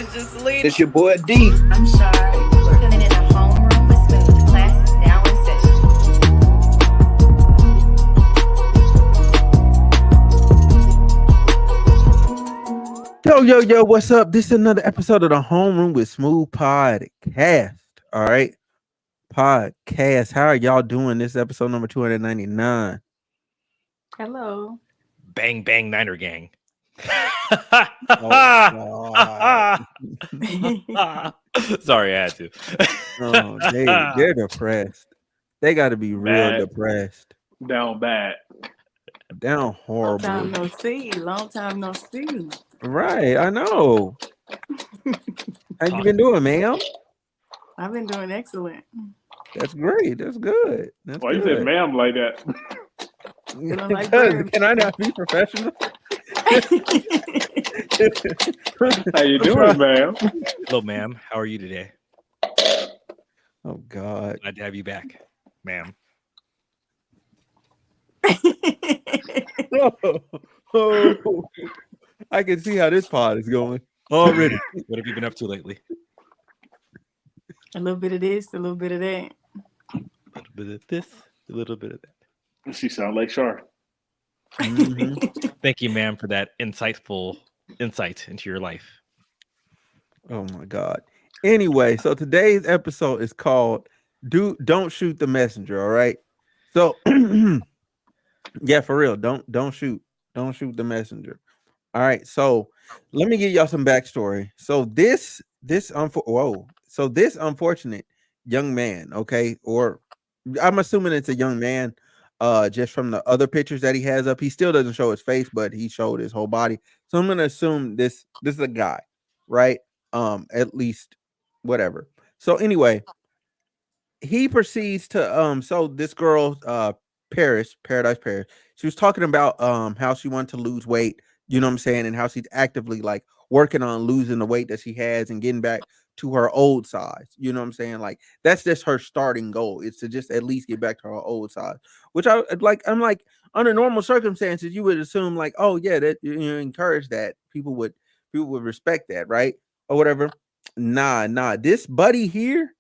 It's just Selena. It's your boy D. I'm sorry. We're tuning in a homeroom with Smooth. Class is now in session. Yo, what's up? This is another episode of the Homeroom with Smooth Podcast. All right. Podcast. How are y'all doing? This is episode number 299. Hello. Bang, bang, Niner Gang. Oh, Sorry, I had to. oh, they're depressed. They got to be real depressed. Down bad. Down horrible. Long time no see. Right, I know. How you been doing, ma'am? I've been doing excellent. That's great. That's good. That's Why you good. said ma'am like that? Because can I not be professional? How you doing, ma'am? Hello, ma'am. How are you today? Oh God. Glad to have you back, ma'am. Oh, I can see how this pod is going already. What have you been up to lately? A little bit of this, a little bit of that. A little bit of this, a little bit of that. She sound like Char. Mm-hmm. Thank you, ma'am, for that insightful insight into your life. Oh my God. Anyway, so today's episode is called Don't Shoot the Messenger. All right. So yeah, for real. Don't shoot the messenger. All right. So let me give y'all some backstory. So this unfortunate young man, okay, or I'm assuming it's a young man, just from the other pictures that he has up. He still doesn't show his face, but he showed his whole body. So I'm gonna assume this is a guy, right? At least whatever. So anyway, he proceeds to so this girl, Paradise Paris, she was talking about how she wanted to lose weight, you know what I'm saying, and how she's actively like working on losing the weight that she has and getting back to her old size. You know what I'm saying? Like that's just her starting goal. It's to just at least get back to her old size. Which I'm like under normal circumstances, you would assume like, oh yeah, that you encourage that. People would respect that, right? Or whatever. Nah. This buddy here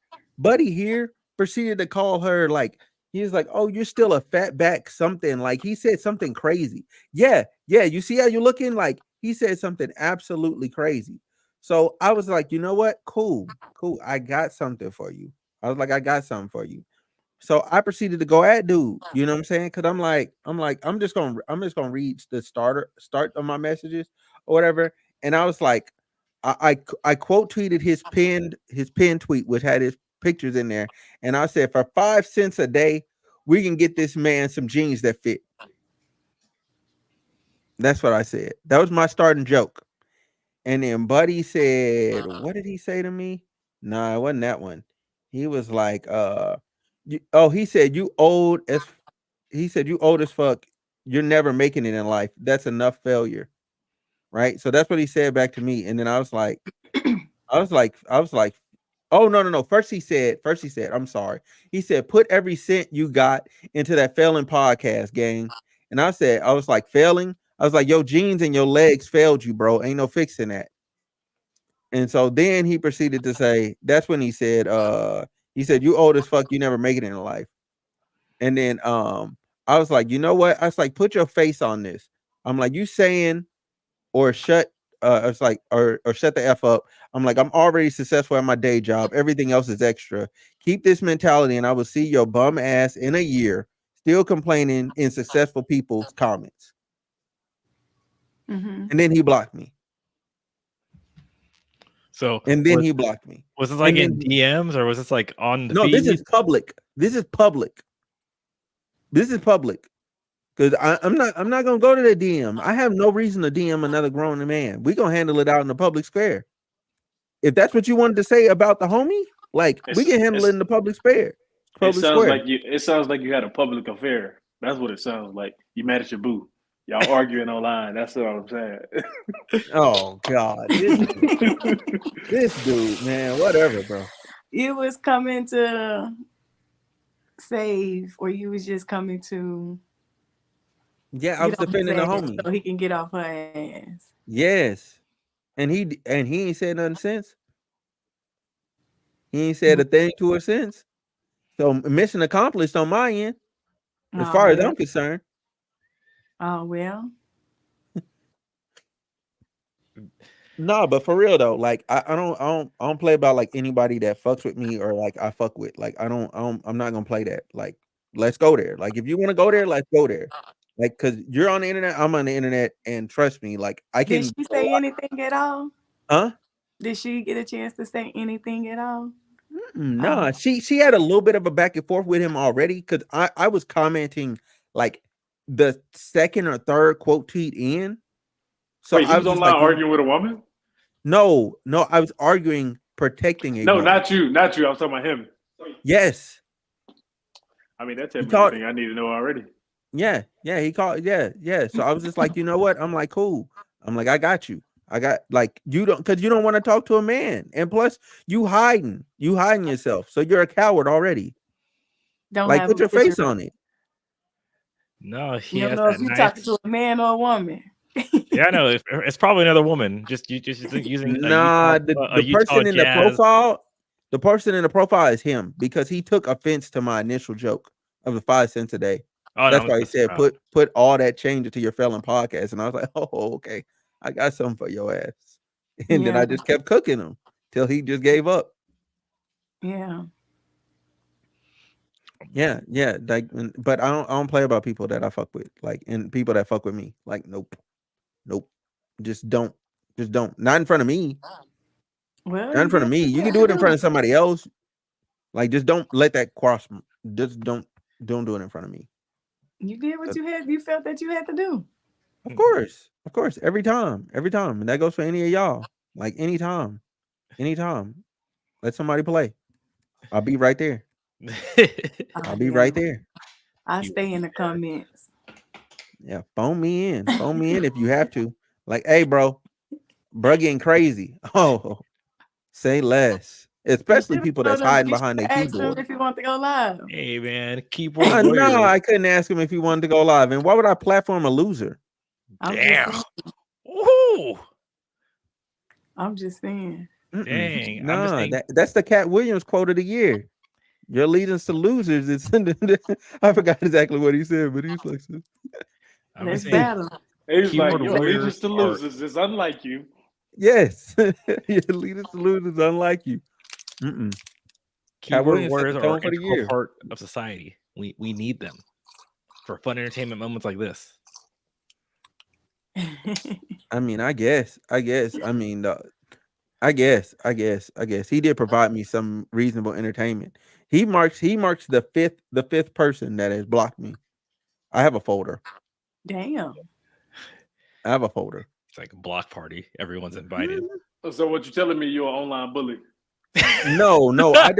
proceeded to call her like, he was like, oh, you're still a fat back something. Like he said something crazy. Yeah. You see how you're looking? Like he said something absolutely crazy. So I was like, you know what? Cool. I got something for you. I was like, I got something for you. So I proceeded to go at dude. You know what I'm saying? Cause I'm just gonna read the start of my messages or whatever. And I was like, I quote tweeted his pinned tweet, which had his pictures in there, and I said, for 5 cents a day, we can get this man some jeans that fit. That's what I said. That was my starting joke. And then Buddy said, what did he say to me? No, it wasn't that one. He was like, he said, you old as fuck. You're never making it in life. That's enough failure. Right. So that's what he said back to me. And then I was like, oh, no. First he said, I'm sorry. He said, put every cent you got into that failing podcast, gang. And I was like, failing? I was like, your jeans and your legs failed you, bro. Ain't no fixing that. And so then he proceeded to say, that's when he said, you old as fuck, you never make it in life. And then I was like, you know what? I was like, put your face on this. I'm like, you saying or shut it's like or shut the F up. I'm like, I'm already successful at my day job. Everything else is extra. Keep this mentality and I will see your bum ass in a year still complaining in successful people's comments. Mm-hmm. And then he blocked me. So he blocked me. Was this like in DMs or was this like on the feed? This is public. Because I'm not gonna go to the DM. I have no reason to DM another grown man. We're gonna handle it out in the public square. If that's what you wanted to say about the homie, like we can handle it in the public square. It sounds like you had a public affair. That's what it sounds like. You mad at your boo. Y'all arguing online. That's what I'm saying. Oh God, this dude, man, whatever, bro. You was coming to save, or you was just coming to? Yeah, I was defending the homie so he can get off her ass. Yes. And he ain't said nothing since. He ain't said a thing to her since. So mission accomplished on my end, as Oh, far as well. I'm concerned. Oh, well. No, but for real though, like I don't play about like anybody that fucks with me or like I fuck with. Like I'm not gonna play that. Like let's go there. Like if you want to go there, let's go there. Like cause you're on the internet, I'm on the internet, and trust me, like I Did can. she say anything at all? Huh? Did she get a chance to say anything at all? Nah, she had a little bit of a back and forth with him already because I was commenting like the second or third quote tweet in. So Wait, he I was was just online like, arguing with a woman? no, I was arguing protecting a No, woman. not you. I was talking about him. Yes. I mean, that tells He me called, everything I need to know already. yeah, he called, yeah. So I was just like, you know what? I'm like, cool. I'm like, I got you. I got like you don't because you don't want to talk to a man. And plus you hiding yourself. So you're a coward already. Don't Like have put a your picture. face on it. No, he You don't has know if that you nice. talking to a man or a woman. Yeah, I know. It's probably another woman. Just using Nah, a the Utah person in the jazz. profile, is him because he took offense to my initial joke of the 5 cents a day. Oh, no, That's I'm why he just- said put all that change into your felon podcast. And I was like, oh, okay. I got something for your ass. And then Yeah. I just kept cooking him till he just gave up. Yeah. Yeah. Like, but I don't play about people that I fuck with, like, and people that fuck with me. Like, nope. Just don't. Not in front of me. Well, Not in front of me. You can do it in front of somebody else. Like, just don't let that cross. Just don't do it in front of me. You did what you had. You felt that you had to do. Of course, every time, and that goes for any of y'all. Like anytime, let somebody play. I'll be right there. I'll be right there. I stay in the comments. Yeah, phone me in if you have to. Like, hey, bro getting crazy. Oh, say less. Especially people that's hiding behind their Ask them keyboard. if you want to go live. Hey man, keyboard No, warrior. I couldn't ask him if he wanted to go live. And why would I platform a loser? Damn. Ooh. I'm just saying. Dang. Nah, that's the Cat Williams quote of the year. Your allegiance to losers. It's I forgot exactly what he said, but he's like, Let's battle. He's like, Keyboard your warrior allegiance to losers is unlike you. yes, your allegiance to losers, unlike you. Cat Keyboard Williams set warriors the are tone an for the integral year. part of society. We need them for fun entertainment moments like this. I mean, I guess. I mean, I guess he did provide me some reasonable entertainment. He marks the fifth person that has blocked me. I have a folder. Damn. I have a folder. It's like a block party. Everyone's invited. So what you telling me? You're an online bully? No, I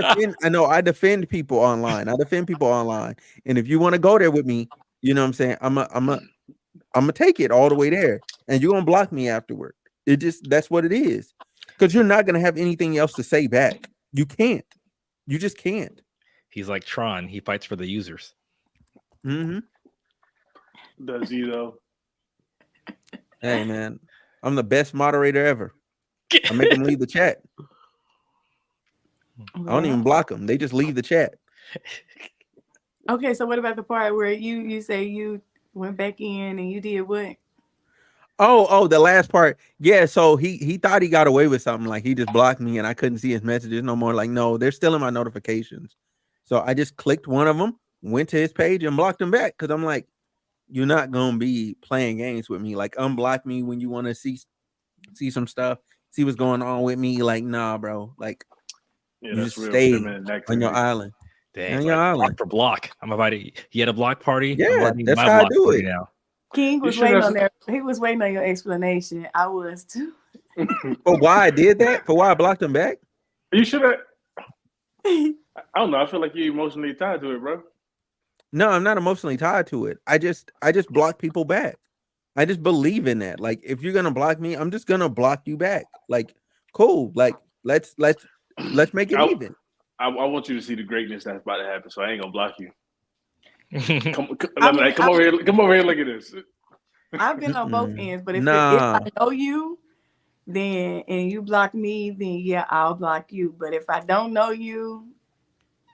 defend people online. And if you want to go there with me, you know what I'm saying? I'm gonna take it all the way there, and you're gonna block me afterward. That's what it is. Because you're not gonna have anything else to say back. You can't. You just can't. He's like Tron. He fights for the users. Does he though? Hey man, I'm the best moderator ever. I make them leave the chat. I don't even block them. They just leave the chat. Okay, so what about the part where you say you went back in and you did what? Oh, the last part. Yeah, so he thought he got away with something. Like he just blocked me and I couldn't see his messages no more. Like, no, they're still in my notifications. So I just clicked one of them, went to his page and blocked him back. Cause I'm like, you're not gonna be playing games with me. Like unblock me when you want to see some stuff, see what's going on with me. Like, nah, bro. Like Yeah, you that's just real stay feminine activity. on your island. Dang, On your like island. block for block. I'm invited. You had a block party. Yeah, I'm inviting that's my how I block do party it. now. King was waiting on that. He was waiting on your explanation. I was too. For why I did that? For why I blocked him back? You should have. I don't know. I feel like you're emotionally tied to it, bro. No, I'm not emotionally tied to it. I just block people back. I just believe in that. Like, if you're gonna block me, I'm just gonna block you back. Like, cool. Like, let's make it even. I want you to see the greatness that's about to happen. So I ain't gonna block you. Come over here. Come over here. Look at this. I've been on both ends, but if I Nah. know you, then and you block me, then yeah, I'll block you. But if I don't know you,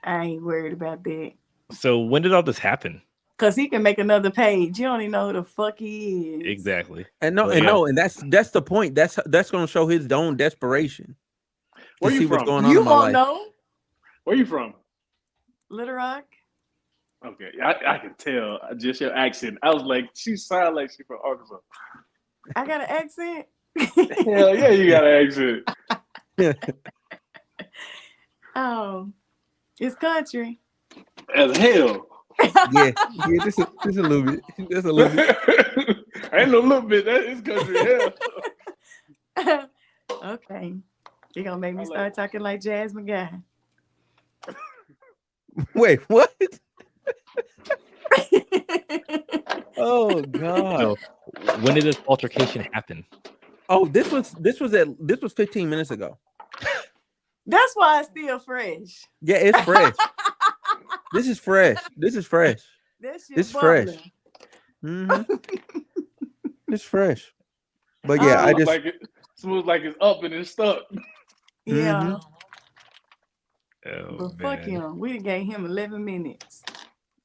I ain't worried about that. So when did all this happen? Cause he can make another page. You don't even know who the fuck he is. Exactly. And no, But and yeah. no, and that's the point. That's gonna show his own desperation Where to you see what's from? going on You in my won't life. know. Where you from? Little Rock. Okay, I can tell just your accent. I was like, she sound like she from Arkansas. I got an accent. Hell yeah, you got an accent. Oh, it's country. As hell. Yeah, just a little bit, just a little bit. Ain't no little bit. That is country hell. Okay. You're gonna make me I like start it. talking like Jasmine Guy. Wait, what? Oh God. So when did this altercation happen? Oh, this was 15 minutes ago. That's why it's still fresh. Yeah, it's fresh. This is fresh. This is fresh. That shit It's fresh. bubbling. It's fresh. But yeah, I just Smooth like it's up and it's stuck. Yeah. Oh, But fuck man. him. We gave him 11 minutes.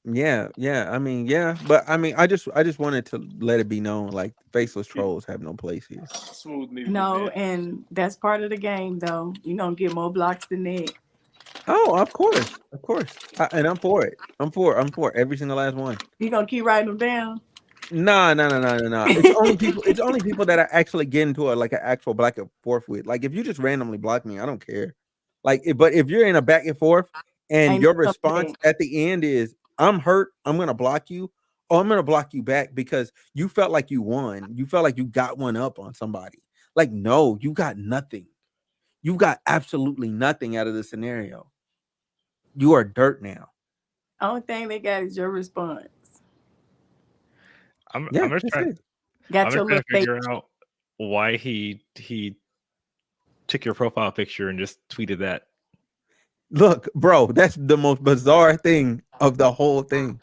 yeah. I mean, yeah, but I mean, I just wanted to let it be known, like faceless trolls have no place here. Smooth needs No, that. and that's part of the game, though. You're gonna get more blocks than that. Oh, of course, and I'm for it. I'm for every single last one. You gonna keep writing them down? No. It's only people that I actually get into like an actual back and forth with. Like if you just randomly block me, I don't care. But if you're in a back and forth and Ain't your nothing response there. at the end is I'm hurt, I'm gonna block you, or I'm gonna block you back because you felt like you won. You felt like you got one up on somebody. Like, no, you got nothing. You got absolutely nothing out of the scenario. You are dirt now. Only thing they got is your response. I'm Yeah, just that's trying. it. Got I'm your just trying to little figure out why he took your profile picture and just tweeted that. Look, bro, that's the most bizarre thing of the whole thing.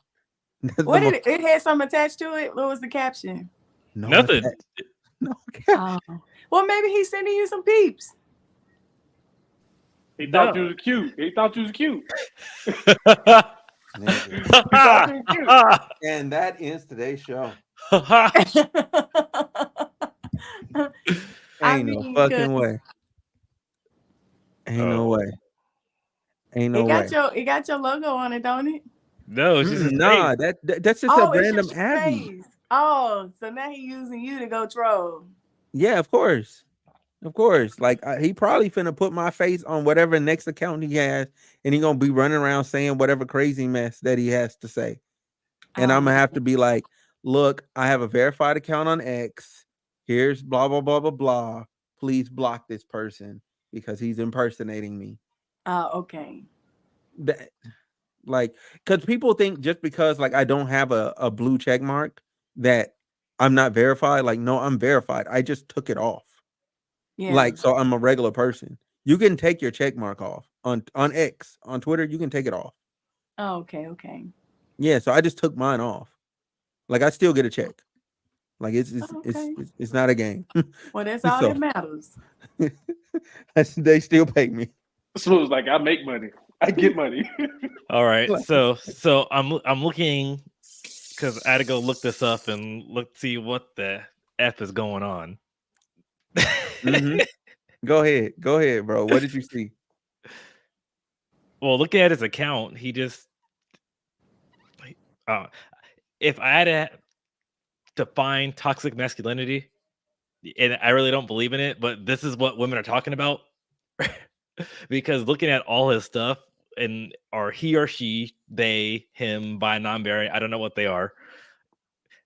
That's What the did it had something attached to it? What was the caption? Nothing. No. Oh. Well, maybe he's sending you some peeps. He thought you was cute. He thought you was cute. And that ends today's show. Ain't no fucking way. Ain't no way. Ain't no way. It got your logo on it, don't it? No, it's just his Nah, face. that's just a It's random just your Abby. face. Oh, so now he's using you to go troll. Yeah, of course. Of course. Like he probably finna put my face on whatever next account he has, and he gonna be running around saying whatever crazy mess that he has to say. And I'm gonna have to be like, look, I have a verified account on X. Here's blah blah blah blah blah. Please block this person because he's impersonating me. Okay. That, like, because people think just because like I don't have a blue check mark that I'm not verified. Like, no, I'm verified. I just took it off. Yeah. Like, so I'm a regular person. You can take your check mark off on X, on Twitter. You can take it off. Oh, okay. Yeah, so I just took mine off. Like, I still get a check. Like, it's not a game. Well, that's all that matters. They still pay me. Smooth like I make money. I get money. All right, so I'm looking because I had to go look this up and see what the F is going on. Go ahead, bro. What did you see? Well, looking at his account, he just if I had to define toxic masculinity, and I really don't believe in it, but this is what women are talking about. Because looking at all his stuff, and or he or she, they, him, bi, non-binary, I don't know what they are.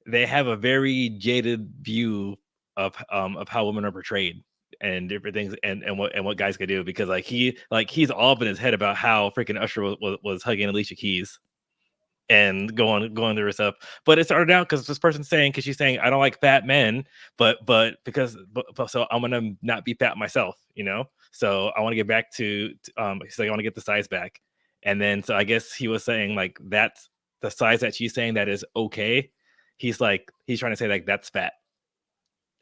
They have a very jaded view of how women are portrayed and different things, and what guys can do. Because he's all up in his head about how freaking Usher was hugging Alicia Keys and going through her stuff. But it started out because this person's saying, because she's saying, I don't like fat men, but so I'm gonna not be fat myself, you know. So I want to get back to he's like, I want to get the size back. And then so I guess he was saying like that's the size that she's saying that is okay. He's trying to say like that's fat.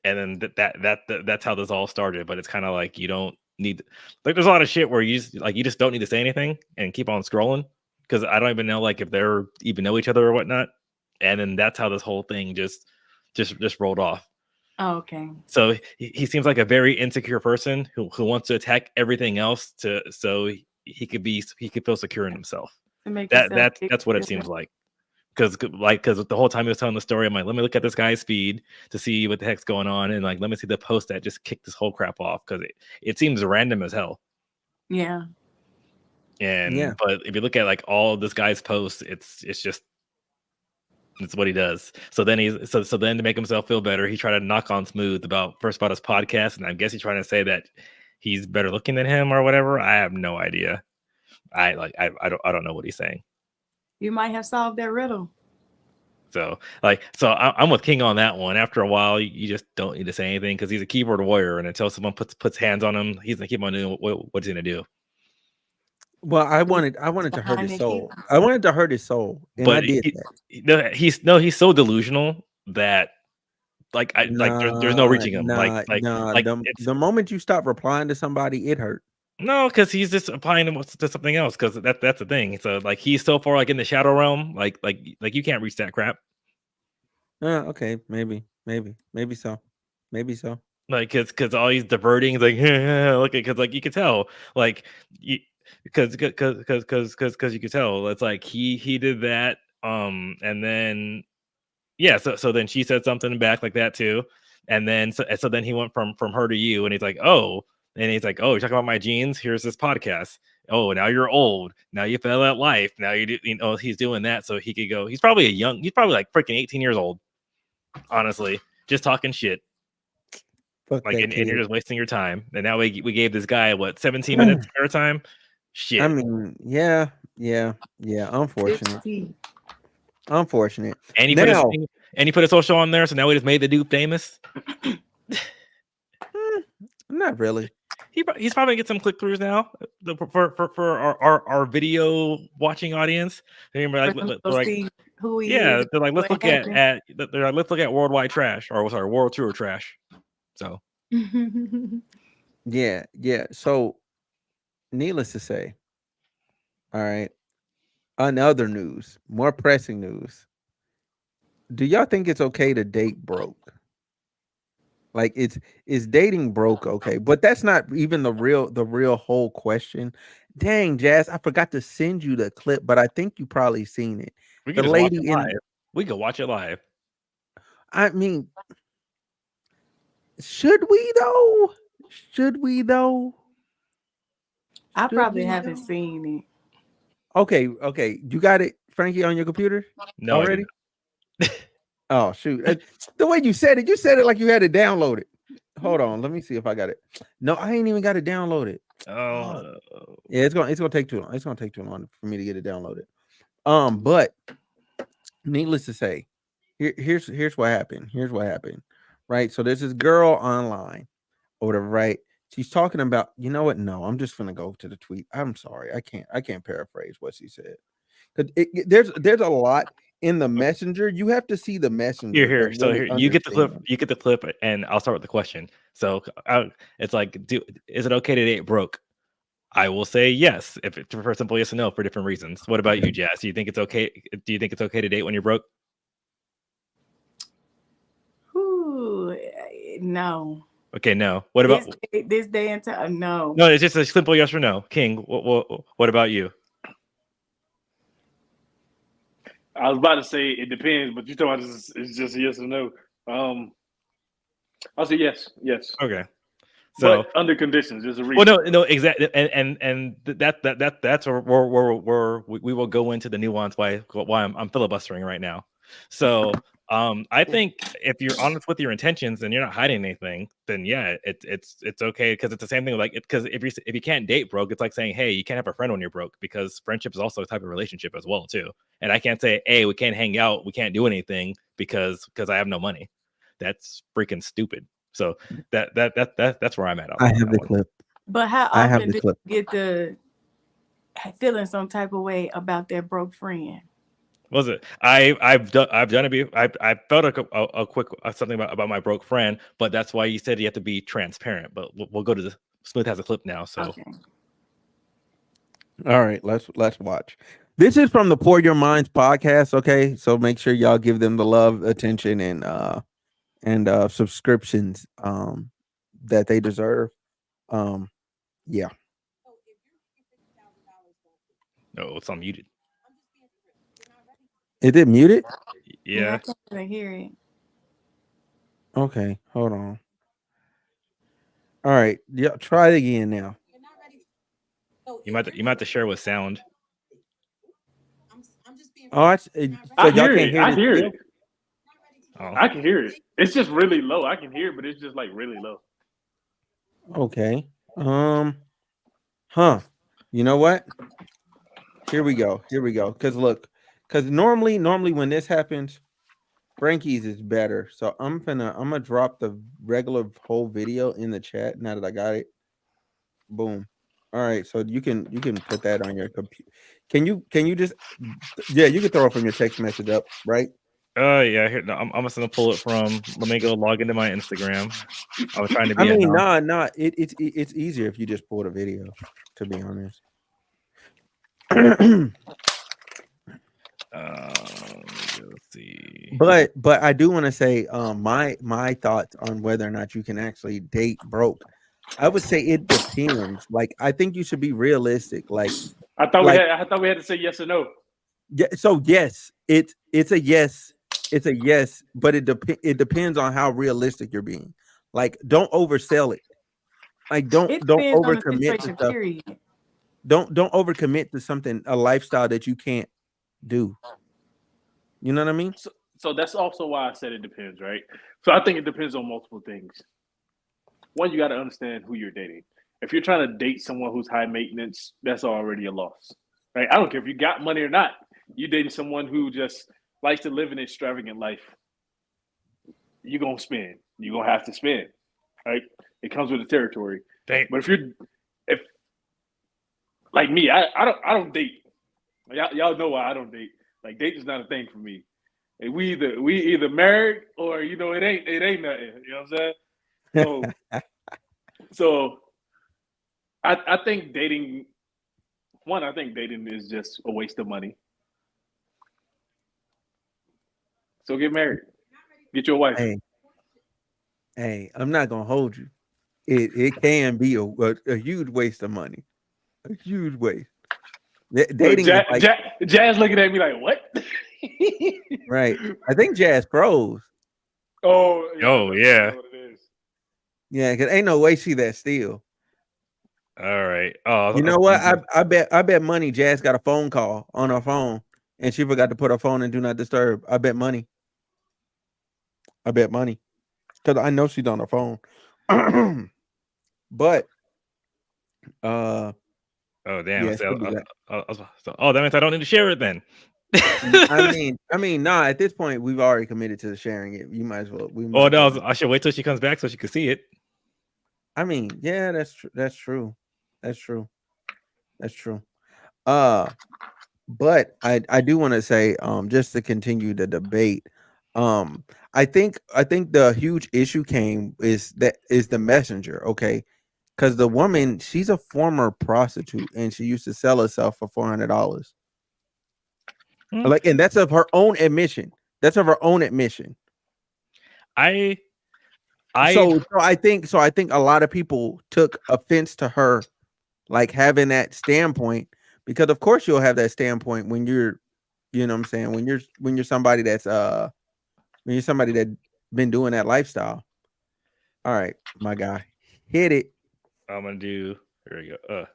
and then that's how this all started. But it's kind of like you don't need, like, there's a lot of shit where you just don't need to say anything and keep on scrolling, because I don't even know like if they're even know each other or whatnot. And then that's how this whole thing just rolled off. Oh, okay. So he seems like a very insecure person who wants to attack everything else so he could feel secure in himself. To make yourself That's what it seems like. Because the whole time he was telling the story, I'm like, let me look at this guy's feed to see what the heck's going on, and like let me see the post that just kicked this whole crap off, because it seems random as hell. Yeah. And but if you look at like all this guy's posts, it's what he does. So then then to make himself feel better, he tried to knock on Smooth about his podcast, and I guess he's trying to say that he's better looking than him or whatever. I have no idea. I don't know what he's saying. You might have solved that riddle. So I'm with King on that one. After a while, you just don't need to say anything, because he's a keyboard warrior, and until someone puts hands on him, he's gonna keep on doing what's he gonna do. Well, I wanted to hurt his soul. I wanted to hurt his soul, and but I did that. He's so delusional that there's no reaching him. The moment you stop replying to somebody, it hurt. No, because he's just applying to something else. Because that's the thing. So like he's so far like in the shadow realm, like you can't reach that crap. Okay, maybe so. Like because all he's diverting is like look, because like you could tell like because you could tell it's like he did that and then so then she said something back like that too, and then so then he went from her to you, and he's like, oh. And he's like, oh, you're talking about my genes? Here's this podcast. Oh, now you're old. Now you fell at life. Now he's doing that so he could go. He's probably he's probably like freaking 18 years old. Honestly, just talking shit. Fuck like, and you're just wasting your time. And now we gave this guy, 17 minutes of time? Shit. I mean, yeah. Unfortunate. And he put a social on there, so now we just made the dude famous. Not really. He's probably gonna get some click throughs now for our video watching audience. They're like, who he is. They're like, let's look at worldwide trash, or sorry, world tour trash. So yeah. So, needless to say, all right. On other news, more pressing news. Do y'all think it's okay to date broke? Like, is dating broke okay? But that's not even the real whole question. Dang, Jazz, I forgot to send you the clip, but I think you probably seen it. We can watch it live. We can watch it live. I mean, should we though? I probably haven't seen it. Okay. You got it, Frankie, on your computer? No, already. Oh shoot! The way you said it like you had to download it. Hold on, let me see if I got it. No, I ain't even got to download it. Oh, yeah, it's gonna take too long. It's gonna take too long for me to get it downloaded. But needless to say, here's what happened. Right. So there's this girl online, or whatever. Right. She's talking about. You know what? No, I'm just gonna go to the tweet. I'm sorry, I can't paraphrase what she said. Because there's a lot in the messenger. You have to see the messenger. Here. So here, you get the clip. You get the clip, and I'll start with the question. So it's like, is it okay to date broke? I will say yes, if it's for simple yes and no for different reasons. What about you, Jazz? Do you think it's okay? Do you think it's okay to date when you're broke? Ooh, no. Okay, no. What about this day and time? No. No, it's just a simple yes or no. King, what about you? I was about to say it depends, but you talking about it's just a yes or no. I'll say yes. Okay. So but under conditions, there's a reason. Well, no, exactly, and that's where we will go into the nuance why I'm filibustering right now. So I think if you're honest with your intentions and you're not hiding anything, then yeah, it's okay, because it's the same thing. Like, because if you can't date broke, it's like saying, hey, you can't have a friend when you're broke, because friendship is also a type of relationship as well too. And I can't say, hey, we can't hang out, we can't do anything because I have no money. That's freaking stupid. So that's where I'm at. I have the clip. But how often do you get the feeling some type of way about that broke friend? Was it? I've done it. I felt a quick something about my broke friend, but that's why you said you have to be transparent. But we'll go to the Smith has a clip now. So Okay. All right, let's watch. This is from the Pour Your Minds podcast. Okay, so make sure y'all give them the love, attention, and subscriptions that they deserve. Yeah. no, it's unmuted. Is it muted? Yeah, I Yeah, can't really hear it. Okay, hold on. All right, yeah, try it again now. you might have to share with sound. Oh, so I y'all hear can't it. hear I this hear still? it. Oh, I can hear it. It's just really low. I can hear it, but it's just like really low. Okay. Huh. You know what? Here we go. Because look, because normally when this happens, Frankie's is better. So I'm gonna drop the regular whole video in the chat now that I got it. Boom. All right. So you can put that on your computer. Can you just you can throw it from your text message up, right? yeah. Here, no, I'm just gonna pull it from. Let me go log into my Instagram. I was trying to I be a mean, non. it's easier if you just pull the video, to be honest. Let's see. But I do want to say my thoughts on whether or not you can actually date broke. I would say it depends. Like I think you should be realistic. Like I thought we had to say yes or no. yeah, so yes, it's a yes. It's a yes, but it depends on how realistic you're being. Like don't oversell it. Like don't It depends on the overcommit to situation, stuff. period. Don't overcommit to something, a lifestyle that you can't do. You know what I mean? So that's also why I said it depends, right? So I think it depends on multiple things. One, you got to understand who you're dating. If you're trying to date someone who's high maintenance, that's already a loss, right? I don't care if you got money or not. You dating someone who just likes to live an extravagant life. You're gonna spend. You're gonna have to spend, right? It comes with the territory. Dang. But if like me, I don't date. Y'all know why I don't date. Like dating is not a thing for me. And we either married or it ain't nothing. You know what I'm saying? So I think dating. One, I think dating is just a waste of money. So get married, get your wife. Hey, I'm not gonna hold you. It can be a huge waste of money. A huge waste. Look, Dating is like Jazz looking at me like what? right. I think Jazz froze. Oh yeah, Oh yeah. know what it is. Yeah, because ain't no way she that still. All right. Oh, You know what? I bet money Jazz got a phone call on her phone and she forgot to put her phone in do not disturb. I bet money. Because I know she's on her phone. But oh damn. yeah, See, she'll be back. oh, that means I don't need to share it then. I mean, nah. At this point, we've already committed to sharing it. You might as well. Oh no, I should wait till she comes back so she can see it. I mean, yeah, that's true. That's true. But I do want to say, just to continue the debate, I think the huge issue is the messenger, okay? Because the woman, she's a former prostitute and she used to sell herself for $400. Like, and that's of her own admission. I So I think a lot of people took offense to her like having that standpoint, because of course you'll have that standpoint when you're, you know what I'm saying, when you're somebody that's when you're somebody that been doing that lifestyle. All right, my guy, hit it. I'm gonna do. Here we go.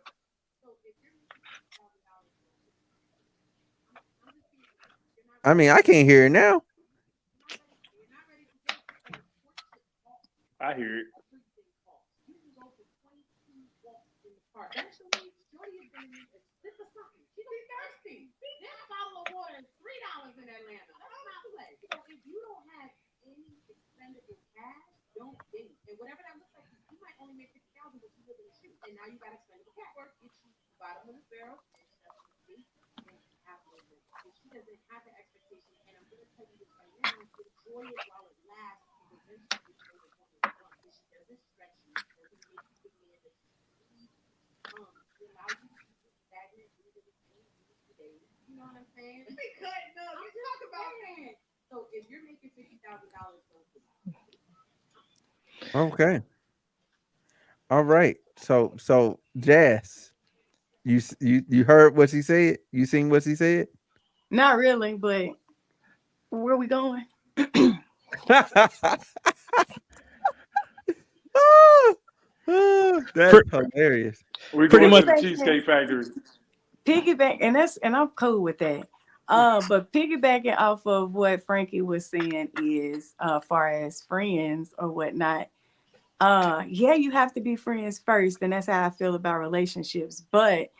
I mean, I can't hear it now. I hear it. Okay. All right. So Jazz, you heard what she said? You seen what she said? Not really, but where we going? That's Pre- hilarious. We're Pretty going to much. the Piggybacking, Cheesecake Factory. and I'm cool with that. But piggybacking off of what Frankie was saying is, far as friends or whatnot. Yeah, you have to be friends first, and that's how I feel about relationships. But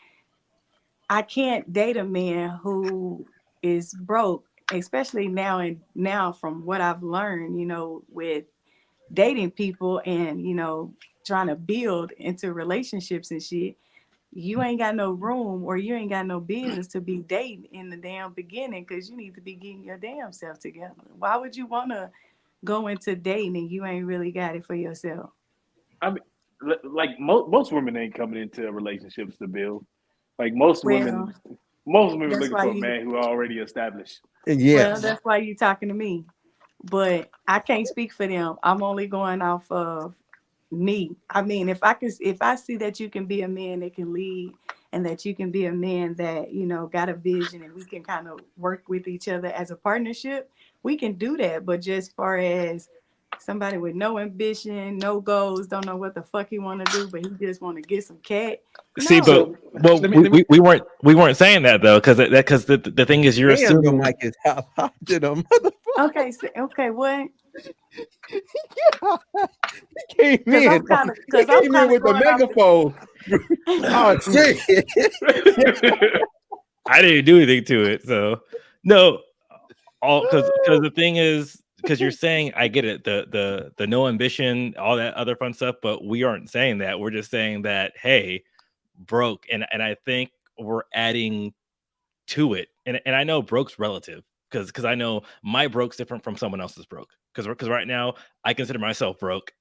I can't date a man who is broke, especially now and now from what I've learned, with dating people and, trying to build into relationships and shit. You ain't got no room or you ain't got no business to be dating in the damn beginning because you need to be getting your damn self together. Why would you want to go into dating and you ain't really got it for yourself? I mean, like most women ain't coming into relationships to build. Like Well, most women that's looking why for a you man who are already established. well, Yes. that's why you talking to me. But I can't speak for them. I'm only going off of me. I mean, if I see that you can be a man that can lead and that you can be a man that, got a vision and we can kind of work with each other as a partnership, we can do that. But just far as somebody with no ambition, no goals, don't know what the fuck he want to do, but he just want to get some cat. See, but No. So well, let me we weren't saying that though, because the thing is, you're Damn, your assuming. mic is out loud to them. Okay, so, okay, what? He came Because in. He came in with the going off megaphone. Oh shit. I didn't do anything to it, so no. All because the thing is, because you're saying, I get it, the no ambition, all that other fun stuff, but we aren't saying that. We're just saying that, hey, broke, and I think we're adding to it, and I know broke's relative, because I know my broke's different from someone else's broke, because right now I consider myself broke,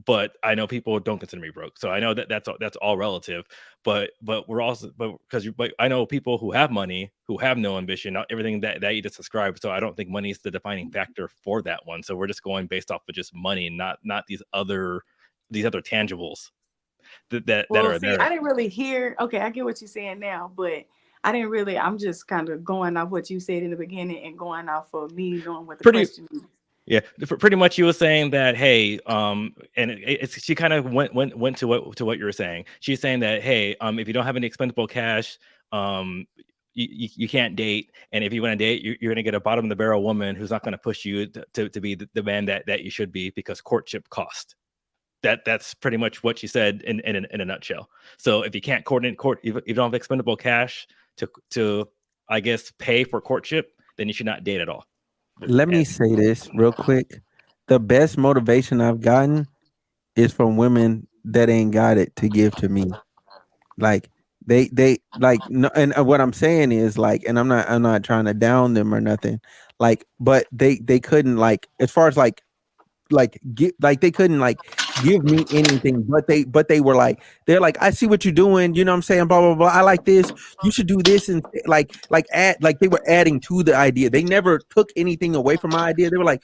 but I know people don't consider me broke, so I know that's all relative, but we're also, but I know people who have money, who have no ambition, not everything that you just described, so I don't think money is the defining factor for that one, so we're just going based off of just money, not these other tangibles that Well, are see, there. I didn't really hear. Okay, I get what you're saying now, but I didn't really. I'm just kind of going off what you said in the beginning and going off of me knowing what the Pretty question is. Yeah, pretty much. You were saying that, hey, and she kind of went to what you were saying. She's saying that, hey, if you don't have any expendable cash, you can't date, and if you want to date, you're going to get a bottom of the barrel woman who's not going to push you to be the man that you should be, because courtship cost. That's pretty much what she said in a nutshell. So if you can't coordinate if you don't have expendable cash to I guess pay for courtship, then you should not date at all. Let me say this real quick. The best motivation I've gotten is from women that ain't got it to give to me. Like they like no, and what I'm saying is like, and I'm not trying to down them or nothing. Like, but they couldn't, like, as far as like get like they couldn't like give me anything, but they were like, they're like, I see what you're doing, you know what I'm saying, blah blah blah, I like this, you should do this, and like add, like they were adding to the idea. They never took anything away from my idea. They were like,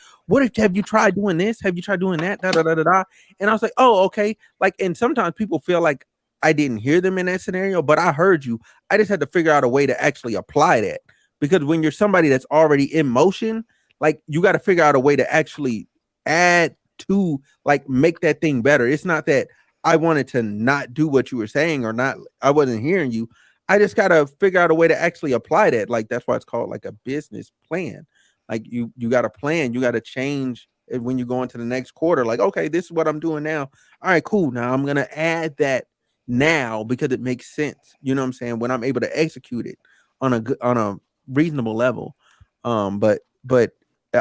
have you tried doing this, have you tried doing that, da da da da da. And I was like, oh, okay. Like, and sometimes people feel like I didn't hear them in that scenario, but I heard you. I just had to figure out a way to actually apply that, because when you're somebody that's already in motion, like, you got to figure out a way to actually add to, like, make that thing better. It's not that I wanted to not do what you were saying, or not, I wasn't hearing you. I just gotta figure out a way to actually apply that. Like, that's why it's called like a business plan. Like, you got to plan, you got to change it when you go into the next quarter. Like, okay, this is what I'm doing now. All right, cool. Now I'm gonna add that now because it makes sense. You know what I'm saying? When I'm able to execute it on a reasonable level. But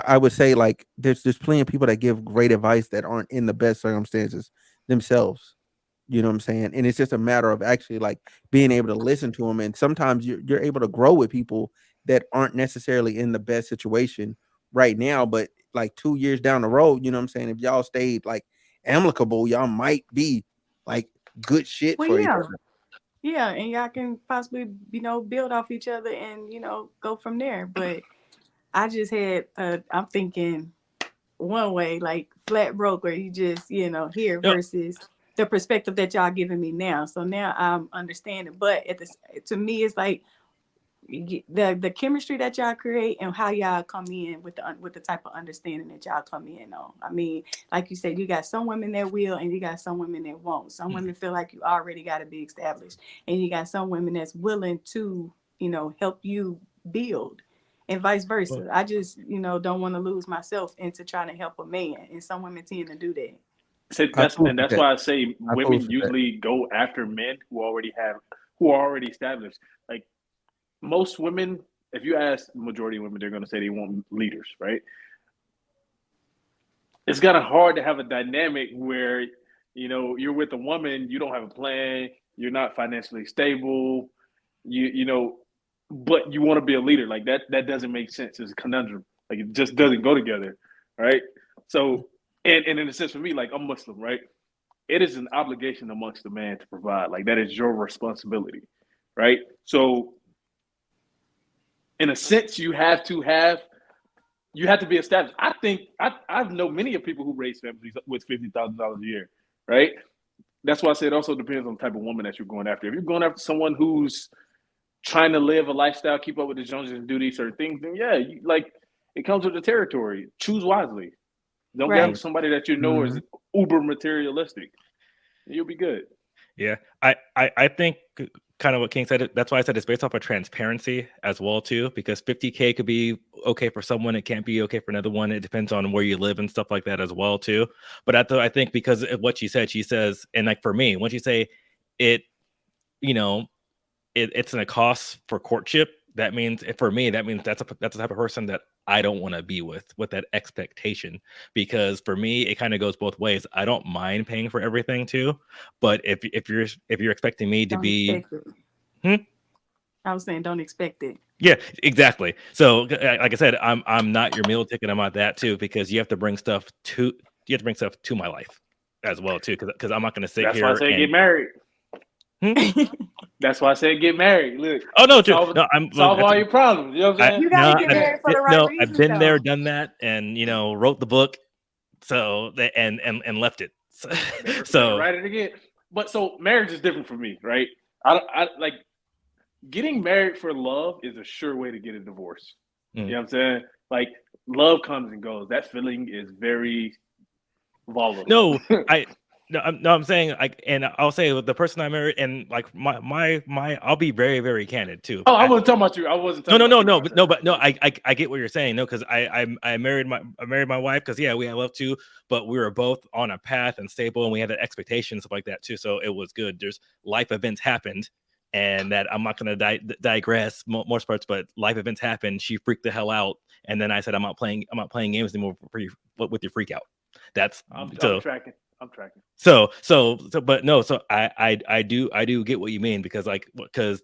I would say, like, there's plenty of people that give great advice that aren't in the best circumstances themselves. You know what I'm saying? And it's just a matter of actually, like, being able to listen to them. And sometimes you're able to grow with people that aren't necessarily in the best situation right now, but like 2 years down the road, you know what I'm saying? If y'all stayed like amicable, y'all might be like good shit Well, for each yeah. other. Yeah, and y'all can possibly, build off each other and, go from there. But I just had, I'm thinking one way, like flat broke, where you just, here No, versus the perspective that y'all giving me now. So now I'm understanding. But to me, it's like the chemistry that y'all create and how y'all come in with the type of understanding that y'all come in on. I mean, like you said, you got some women that will and you got some women that won't. Some women feel like you already got to be established, and you got some women that's willing to, help you build, and vice versa. I just, don't want to lose myself into trying to help a man, and some women tend to do that. So I that's proof that. why I say I proof women that. usually go after men who are already established. Like most women, if you ask the majority of women, they're going to say they want leaders, right? It's kind of hard to have a dynamic where you're with a woman, you don't have a plan, you're not financially stable, but you want to be a leader. Like that doesn't make sense. It's a conundrum. Like it just doesn't go together, right? So, and in a sense for me, like I'm Muslim, right? It is an obligation amongst the man to provide. Like that is your responsibility, right? So, in a sense, you have to be established. I think I've known many of people who raise families with $50,000 a year, right? That's why I say it also depends on the type of woman that you're going after. If you're going after someone who's trying to live a lifestyle, keep up with the Joneses and do these certain things, then yeah, it comes with the territory. Choose wisely. Don't get after somebody that is uber materialistic. You'll be good. Yeah, I think kind of what King said. That's why I said it's based off of transparency as well too, because 50K could be okay for someone, it can't be okay for another one. It depends on where you live and stuff like that as well too. But I think because of what she says, and like for me, once you say it, it's a cost for courtship. That means that's the type of person that I don't want to be with that expectation, because for me it kind of goes both ways. I don't mind paying for everything too, but if you're expecting me to be, I was saying don't expect it. Yeah, exactly. So like I said, I'm not your meal ticket. I'm not that too, because you have to bring stuff to my life as well too, because I'm not going to sit here. That's why I say get married. That's why I said get married. Look. Oh no, solve all your problems. You know what I'm saying? You gotta get married for the right reasons. I've been there, done that, and wrote the book. So and left it. So write it again. But so marriage is different for me, right? I like getting married for love is a sure way to get a divorce. You know what I'm saying? Like love comes and goes. That feeling is very volatile. I'm saying, like, and I'll say with the person I married, and like my I'll be very, very candid too. Oh, I wasn't talking about you. I wasn't talking about you. I get what you're saying. No, because I married my wife because we had love too, but we were both on a path and stable, and we had expectations stuff like that too. So it was good. There's life events happened, and that I'm not going to digress more parts, but life events happened. She freaked the hell out, and then I said I'm not playing games anymore with your freak out. I'm tracking. So but no, so I do get what you mean, because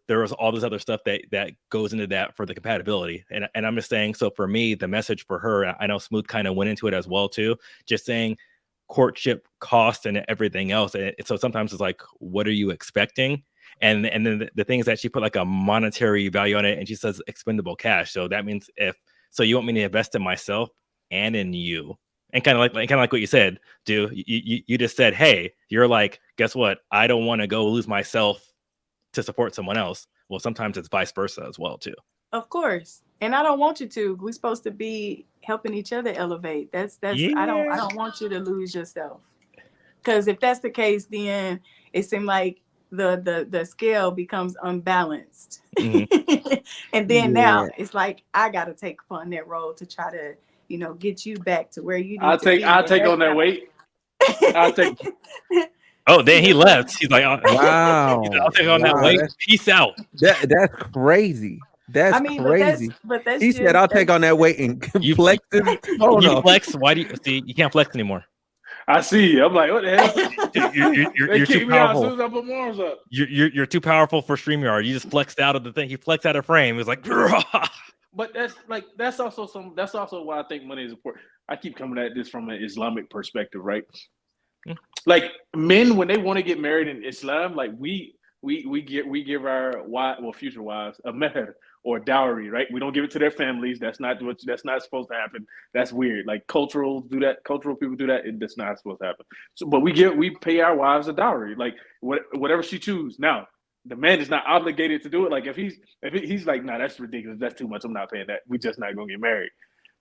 there was all this other stuff that goes into that for the compatibility, and I'm just saying, so for me, the message for her, I know Smooth kind of went into it as well too, just saying courtship cost and everything else. So sometimes it's like, what are you expecting? And then the thing is that she put like a monetary value on it, and she says expendable cash. So that means you want me to invest in myself and in you. And kind of like what you said, dude. You just said, hey, you're like, guess what? I don't want to go lose myself to support someone else. Well, sometimes it's vice versa as well too. Of course, and I don't want you to. We're supposed to be helping each other elevate. That's. Yeah. I don't want you to lose yourself, because if that's the case, then it seems like the scale becomes unbalanced, and then now it's like I got to take upon that role to try to, get you back to where you need I'll take on that weight. I'll take. Oh, then he left. He's like, oh, wow. I'll take on that weight. Peace out. That's crazy. That's crazy. But he said, I'll take on that weight and flex it. You flex. Why do you see? You can't flex anymore. I see. I'm like, what the hell? They You're too kicked me out as soon powerful. as I put my arms up. You're too powerful for StreamYard. You just flexed out of the thing. He flexed out of frame. He was like, But that's also why I think money is important. I keep coming at this from an Islamic perspective, right? Like men, when they want to get married in Islam, like we give our future wives a meher or a dowry, right? We don't give it to their families. That's not supposed to happen. That's weird. Like cultural people do that. That's not supposed to happen. So, but we pay our wives a dowry, like whatever she chooses. Now, the man is not obligated to do it. Like if he's like, nah, that's ridiculous. That's too much. I'm not paying that. We just not gonna get married.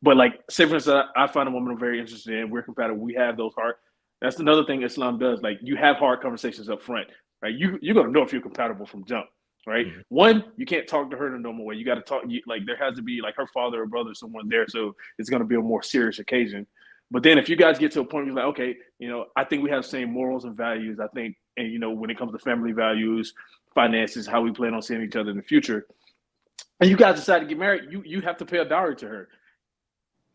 But like, say for instance, I find a woman I'm very interested in. We're compatible. We have those hard. That's another thing Islam does. Like you have hard conversations up front. Right? You're gonna know if you're compatible from jump. Right? Mm-hmm. One, you can't talk to her in a normal way. You got to talk. Like there has to be like her father or brother, someone there. So it's gonna be a more serious occasion. But then if you guys get to a point where you're like, okay, I think we have the same morals and values. I think, and when it comes to family values, finances, how we plan on seeing each other in the future, and you guys decide to get married, you have to pay a dowry to her.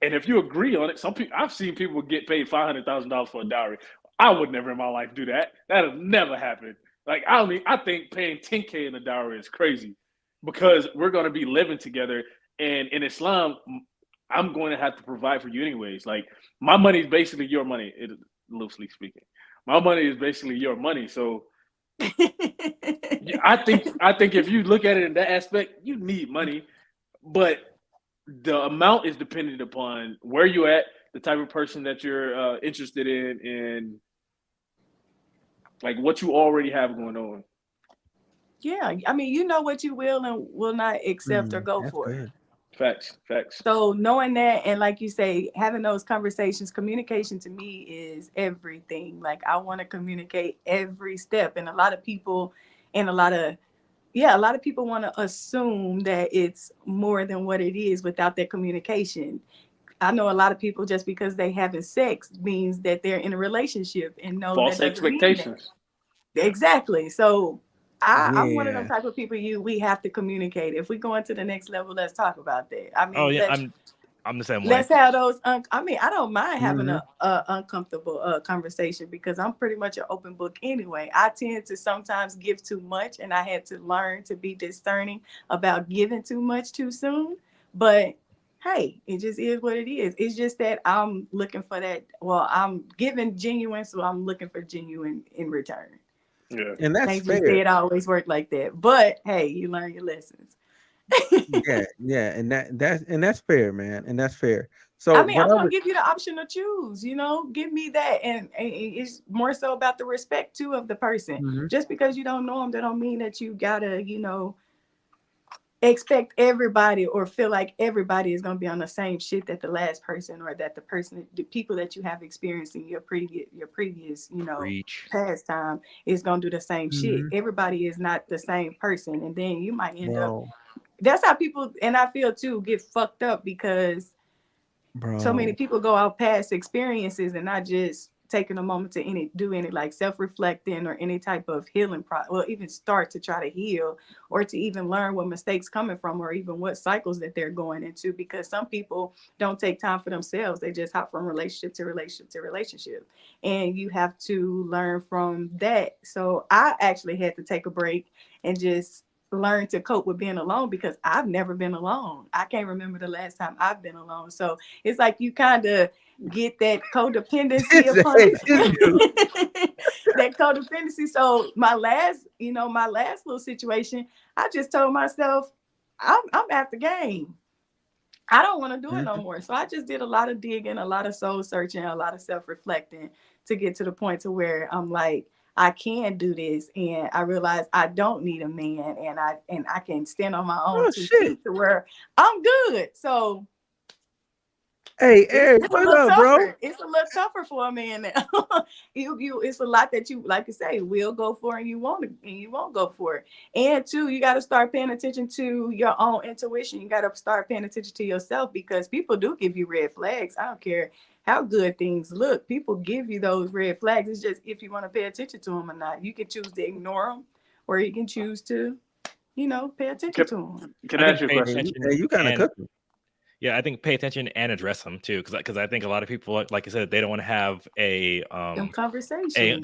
And if you agree on it, I've seen people get paid $500,000 for a dowry. I would never in my life do that. That'll never happen. Like I think paying $10K in a dowry is crazy because we're going to be living together. And in Islam, I'm going to have to provide for you anyways. Like my money is basically your money, loosely speaking. My money is basically your money. So I think if you look at it in that aspect, you need money, but the amount is dependent upon where you're at, the type of person that you're interested in, and like what you already have going on. Yeah, I mean, you know what you will and will not accept or go for. Good. Facts. So knowing that, and like you say, having those conversations, communication to me is everything. Like I want to communicate every step, and a lot of people want to assume that it's more than what it is without that communication. I know a lot of people, just because they having sex means that they're in a relationship, and no, false expectations. Exactly. So I'm one of them type of people. We have to communicate. If we go into the next level, let's talk about that. I mean, I'm the same way. Let's have those. I don't mind having a uncomfortable conversation because I'm pretty much an open book anyway. I tend to sometimes give too much, and I had to learn to be discerning about giving too much too soon. But hey, it just is what it is. It's just that I'm looking for that. Well, I'm giving genuine, so I'm looking for genuine in return. Yeah, and that's fair. It always worked like that. But hey, you learn your lessons. yeah, and that's fair, man, and that's fair. So I mean, I'm gonna give you the option to choose. Give me that, and it's more so about the respect too of the person. Mm-hmm. Just because you don't know them, that don't mean that you gotta, expect everybody or feel like everybody is gonna be on the same shit that the last person, or that the people that you have experienced in your previous pastime is gonna do the same shit. Everybody is not the same person, and then you might end up. That's how people, and I feel too, get fucked up because so many people go out past experiences and not just taking a moment to do any like self-reflecting or any type of healing even start to try to heal, or to even learn what mistakes coming from, or even what cycles that they're going into, because some people don't take time for themselves. They just hop from relationship to relationship to relationship, and you have to learn from that. So I actually had to take a break and just learn to cope with being alone, because I've never been alone. I can't remember the last time I've been alone. So it's like you kind of get that codependency upon that codependency. So my last little situation, I just told myself, I'm at the game. I don't want to do it no more. So I just did a lot of digging, a lot of soul searching, a lot of self-reflecting to get to the point to where I'm like, I can do this, and I realize I don't need a man, and I can stand on my own 2 feet to where I'm good. So hey, Eric, what's up, bro? It's a little tougher for a man now. It's a lot that you, like you say, will go for, and you won't go for it. And two, you got to start paying attention to your own intuition. You got to start paying attention to yourself, because people do give you red flags. I don't care how good things look. People give you those red flags. It's just if you want to pay attention to them or not. You can choose to ignore them, or you can choose to, pay attention to them. Can I ask you a question? Hey, you kind of cooking. Yeah, I think pay attention and address them too, because I think a lot of people, like you said, they don't want to have a conversation.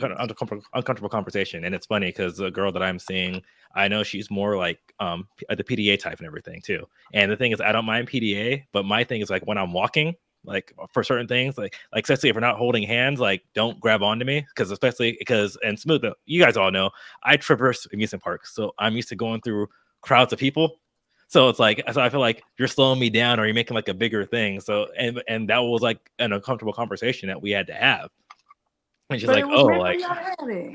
uncomfortable conversation. And it's funny because the girl that I'm seeing, I know she's more like the PDA type and everything too. And the thing is, I don't mind PDA, but my thing is like when I'm walking, like for certain things, like especially if we're not holding hands, like don't grab onto me, because and Smooth, you guys all know I traverse amusement parks, so I'm used to going through crowds of people. So it's like, so I feel like you're slowing me down, or you're making like a bigger thing. So and that was like an uncomfortable conversation that we had to have. And she's But like, it was oh, meant for like, y'all to have it.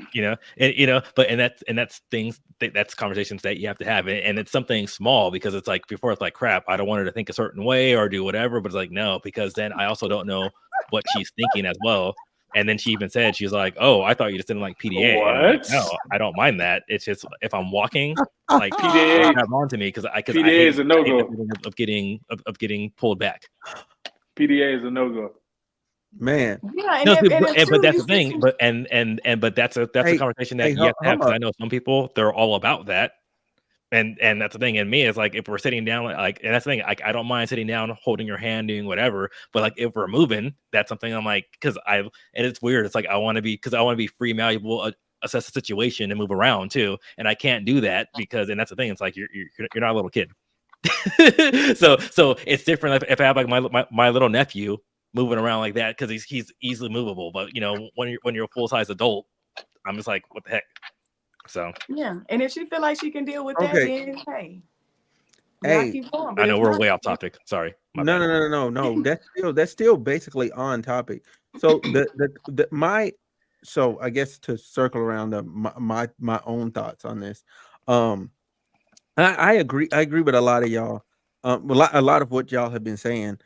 that's things that's conversations that you have to have, and it's something small, because it's like before it's like, crap, I don't want her to think a certain way or do whatever, but it's like, no, because then I also don't know what she's thinking as well. And then she even said, she's like, oh, I thought you just didn't like PDA. And I'm like, no, I don't mind that. It's just if I'm walking, like PDA don't grab onto me, because I PDA hate, is a no-go. the feeling of getting pulled back. PDA is a no-go. Man, Yeah, No, and but that's the you thing. see- But that's a Hey, conversation that hey, you have to have, hold because up. I know some people, they're all about that. And that's the thing. And me, it's like, if we're sitting down, like, and that's the thing, like, I don't mind sitting down, holding your hand, doing whatever. But like, if we're moving, that's something I'm like, and it's weird. It's like, I want to be free, malleable, assess the situation and move around too. And I can't do that and that's the thing. It's like, you're not a little kid. so it's different if I have like my little nephew moving around like that, because he's easily movable. But when you're a full size adult, I'm just like, what the heck? So yeah, and if she feel like she can deal with that, Okay. then Hey, keep going. I But know if we're not, way off topic. Sorry. My no, bad. no. That's still basically on topic. So so I guess to circle around my own thoughts on this. I agree with a lot of y'all. A lot of what y'all have been saying.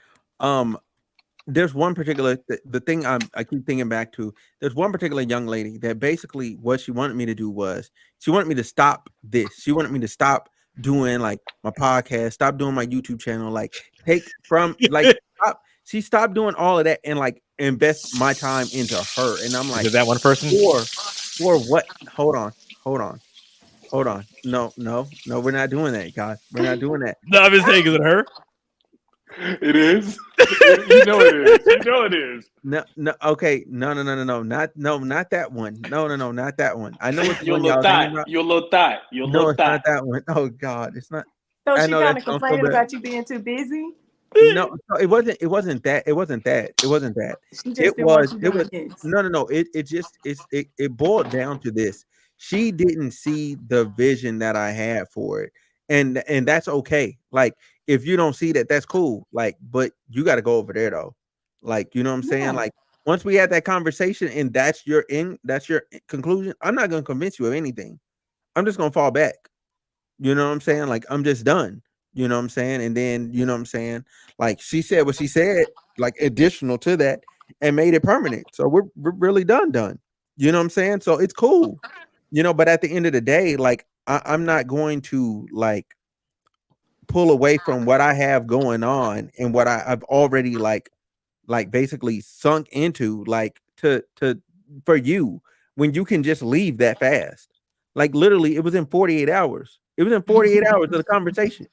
There's one particular the thing I keep thinking back to. There's one particular young lady that basically what she wanted me to do was she wanted me to stop this. She wanted me to stop doing like my podcast, stop doing my YouTube channel, like take from like stop. She stopped doing all of that and like invest my time into her. And I'm like, Is it that one person? for what? Hold on. No, we're not doing that, God. We're not doing that. No, I'm just saying, is it her? It is. You know it is. You know it is. No, okay, no, not that one. No, not that one. I know what the Your one little y'all thinking thought. about. Your little thought. Your No, little it's not thought. that one. Oh God, it's not. so I she know kind that of sounds so complaining bad. about you being too busy. No, it wasn't. It wasn't that. It wasn't that. She just It didn't want was. you It doing was. this. No. It boiled down to this. She didn't see the vision that I had for it, and that's okay. Like if you don't see that, that's cool. Like, but you got to go over there though. Like, you know what I'm saying? Yeah. Like once we had that conversation and that's your conclusion, I'm not gonna convince you of anything. I'm just gonna fall back. You know what I'm saying? Like I'm just done. You know what I'm saying? And then you know what I'm saying? Like she said what she said, like additional to that, and made it permanent. So we're really done. You know what I'm saying? So it's cool. But at the end of the day, like I'm not going to like pull away from what I have going on and what I've already like basically sunk into like to for you when you can just leave that fast. Like literally it was in 48 hours. It was in 48 hours of the conversation.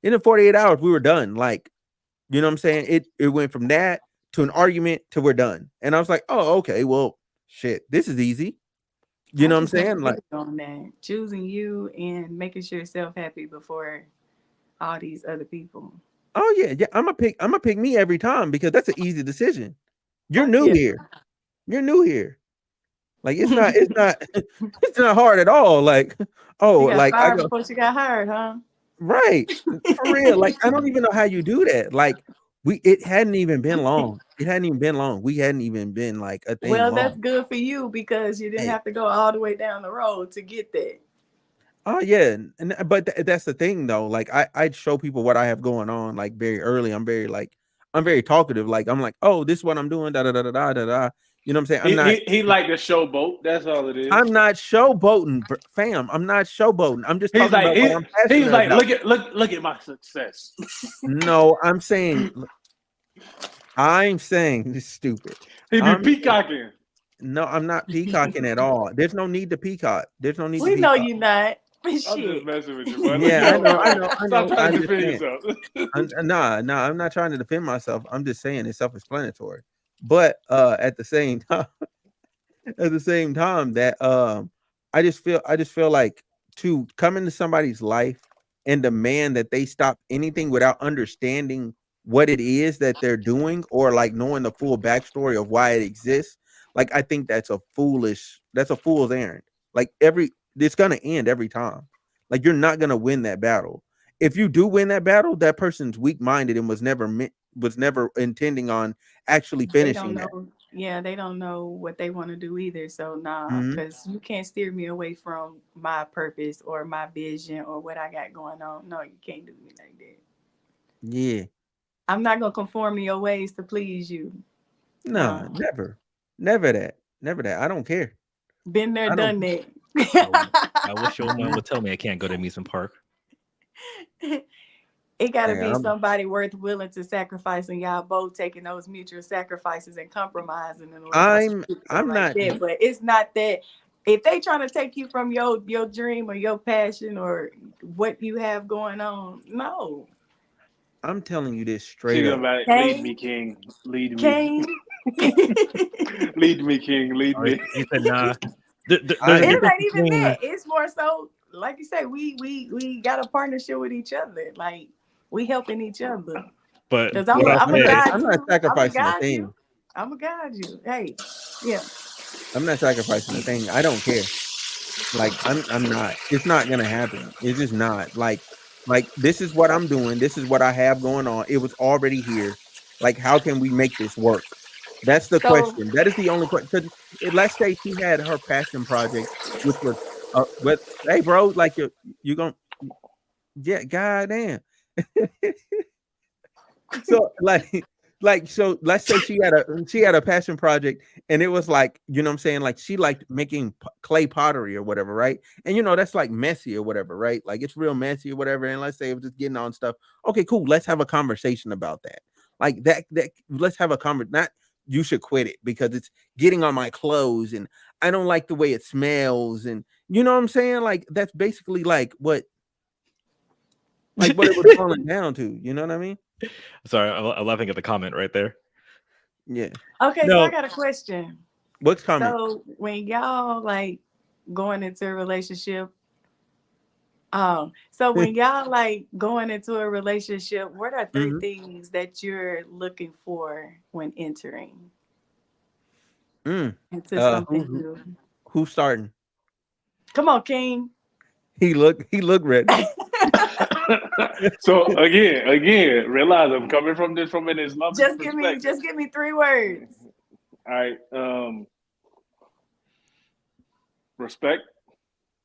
In 48 hours we were done. Like, you know what I'm saying? It went from that to an argument to we're done. And I was like, "Oh, okay. Well, shit. This is easy." You know what I'm saying? Like on that, choosing you and making sure yourself happy before all these other people. oh yeah, I'm gonna pick me every time because that's an easy decision. You're new here. You're new here. Like it's not it's not hard at all. Like, oh, She got like I fired go before she got hired, huh? right. For real. Like I don't even know how you do that. Like it hadn't even been long. It hadn't even been long. We hadn't even been like a thing Well, long. that's good for you because you didn't Hey. have to go all the way down the road to get that. Oh yeah, but that's the thing though. Like I show people what I have going on like very early. I'm very talkative. Like I'm like, oh, this is what I'm doing. Da da da da da da. You know what I'm saying? He like the showboat. That's all it is. I'm not showboating, fam. I'm not showboating. I'm just talking about what I'm passionate he's like, about. look at my success. No, I'm saying this is stupid. He be peacocking. No, I'm not peacocking at all. There's no need to peacock. There's no need to We know peacock. you're not. I'm just Shit. messing with you, but Yeah, I know. Stop I trying to defend understand. yourself. Nah, I'm not trying to defend myself. I'm just saying it's self-explanatory. But at the same time, that I just feel like to come into somebody's life and demand that they stop anything without understanding what it is that they're doing, or like knowing the full backstory of why it exists. Like, I think that's a fool's errand. Like, it's gonna end every time. Like, you're not gonna win that battle. If you do win that battle, that person's weak-minded and was never intending on actually They don't finishing that. know. Yeah, they don't know what they want to do either. So nah, Mhm. because you can't steer me away from my purpose or my vision or what I got going on. No, you can't do me like that. Yeah. I'm not gonna conform to your ways to please you. Nah, No. never that. I don't care. Been there, I don't. done that. I wish your man would tell me I can't go to amusement park. It got to Hey, be somebody worth willing to sacrifice, and y'all both taking those mutual sacrifices and compromising in order for shit to go I'm like not. that. But it's not that if they trying to take you from your dream or your passion or what you have going on, no. I'm telling you this She's straight gonna up. be like, lead me, King. Lead me. Kane. Lead me, King. Lead Or me. he said, nah. There's a I It difference ain't even between, that. It's more so, like you say, we got a partnership with each other. Like we helping each other. but Cause what I'll I'm a say, guide I'm not you. I'm a sacrificing a guide thing. you. I'm a guide you. Hey, yeah. I'm not sacrificing a thing. I don't care. Like, I'm not. It's not gonna happen. It's just not. Like this is what I'm doing. This is what I have going on. It was already here. Like, how can we make this work? That's the So question. That is the only question. Because let's say she had her passion project, which was, but hey, bro, like you gonna, yeah, goddamn. So so let's say she had a passion project, and it was like, you know what I'm saying, like she liked making clay pottery or whatever, right? And that's like messy or whatever, right? Like, it's real messy or whatever. And let's say it was just getting on stuff. Okay, cool. Let's have a conversation about that. Like that let's have a conversation. Not you should quit it because it's getting on my clothes and I don't like the way it smells, and you know what I'm saying? Like, that's basically like what it was boiling down to. You know what I mean? sorry, I'm laughing at the comment right there. Yeah. okay, so I No, got a question. What's comment? So when y'all like going into a relationship, so when y'all like going into a relationship, what are 3 Mhm. things that you're looking for when entering Mm. into something Who new? who's starting? Come on, King. He look ready. So again, realize I'm coming from this from an Islamic just give me 3 words. All right. Respect,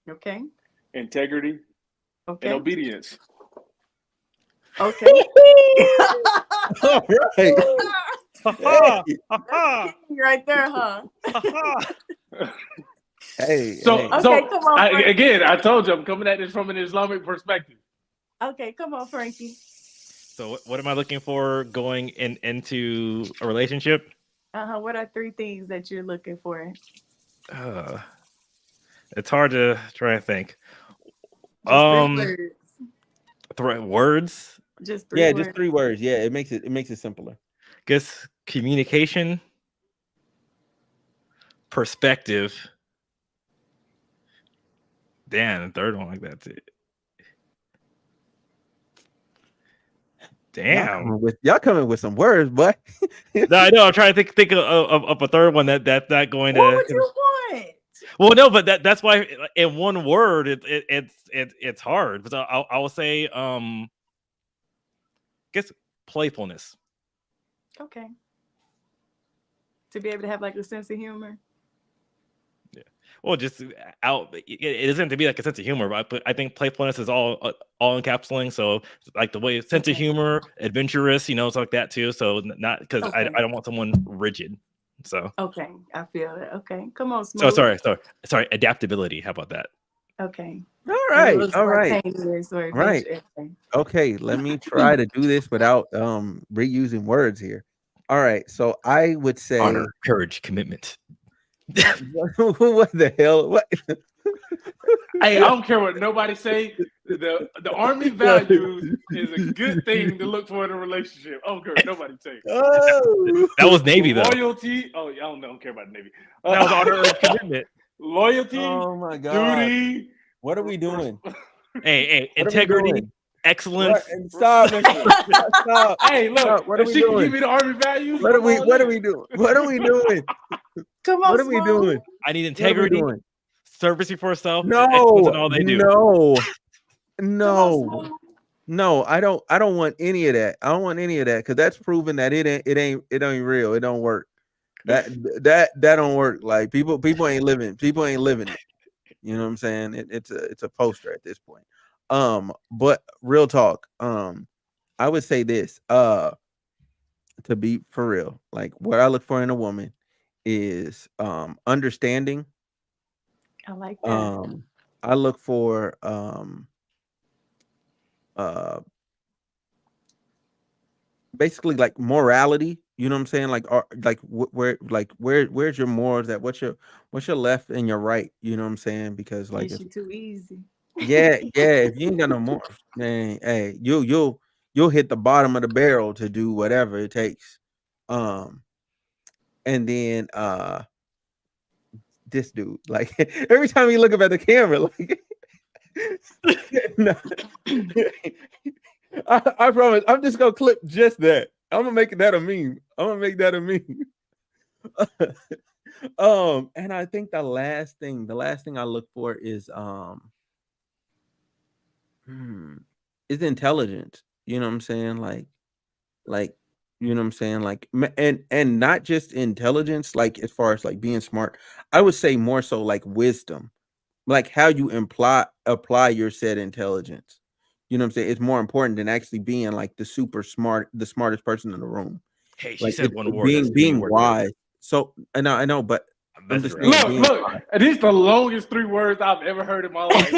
Okay. integrity, and Okay. obedience. Okay. All right. ha Hey, ha King right there, huh? ha. hey, So hey. Okay, come on, Frankie. again, I told you I'm coming at this from an Islamic perspective. Okay, come on, Frankie. So what am I looking for going into a relationship? What are 3 things that you're looking for? Uh, it's hard to try and think. Just 3 words. Words. Just 3 Yeah, just words. 3 words. Yeah, it makes it simpler. Guess communication, perspective. Damn, the third one like that too. Damn. Y'all coming with some words, but No, I know. I'm trying to think of a third one that's not going What to. would you want? Well, no, but that's why in one word it's hard. But I will say guess playfulness. Okay. To be able to have like a sense of humor. Well, just out. It isn't to be like a sense of humor, but I think playfulness is all encapsulating. So like the way sense of humor, adventurous, it's like that too. So not because I don't want someone rigid. So Okay, I feel it. Okay, come on, so Smooth. sorry, adaptability. How about that? Okay. all And a right, little all right, spontaneous or all right. adventure. Okay. Okay, let me try to do this without reusing words here. All right, so I would say Honor, courage, commitment. what the hell? What? Hey, I don't care what nobody say. The Army values is a good thing to look for in a relationship. I don't care what nobody say. Oh, That was Navy though. Loyalty. Oh, I don't care about the Navy. That was honor of commitment. Loyalty. oh my God. Duty. What are we doing? Hey, What are we integrity, doing? excellence. What? Stop, stop. Hey, look. Stop. What are If we she can doing? give me the Army values, What are I'm we? all What are in. we doing? What are we doing? Come on, What are we Small. doing? I need What are we integrity, doing? service before self, and excellence in No, all they do. no, Come on, no, Small. no. I don't want any of that. I don't want any of that because that's proven that it ain't real. It don't work. That don't work. Like people ain't living. People ain't living it. You know what I'm saying? It's a poster at this point. But real talk. I would say this. To be for real, like what I look for in a woman is understanding. I like that. I look for uh basically like morality, you know what I'm saying? Like where's your morals at? What's your left and your right, you know what I'm saying? Because like Makes you too easy. yeah, if you ain't got no morals, man, hey, you'll hit the bottom of the barrel to do whatever it takes. And then this dude, like every time you look up at the camera, like no. I promise. I'm just gonna clip just that. I'm gonna make that a meme. I'm gonna make that a meme. And I think the last thing I look for is is intelligence. You know what I'm saying? Like you know what I'm saying? Like and not just intelligence, like as far as like being smart. I would say more so like wisdom, like how you apply your said intelligence. You know what I'm saying? It's more important than actually being like the smartest person in the room. Hey, she Like said one word. being That's too many words, right? wise. So I know, but I'm I'm messing just around. saying Look, being look. wise. These the longest 3 words I've ever heard in my life.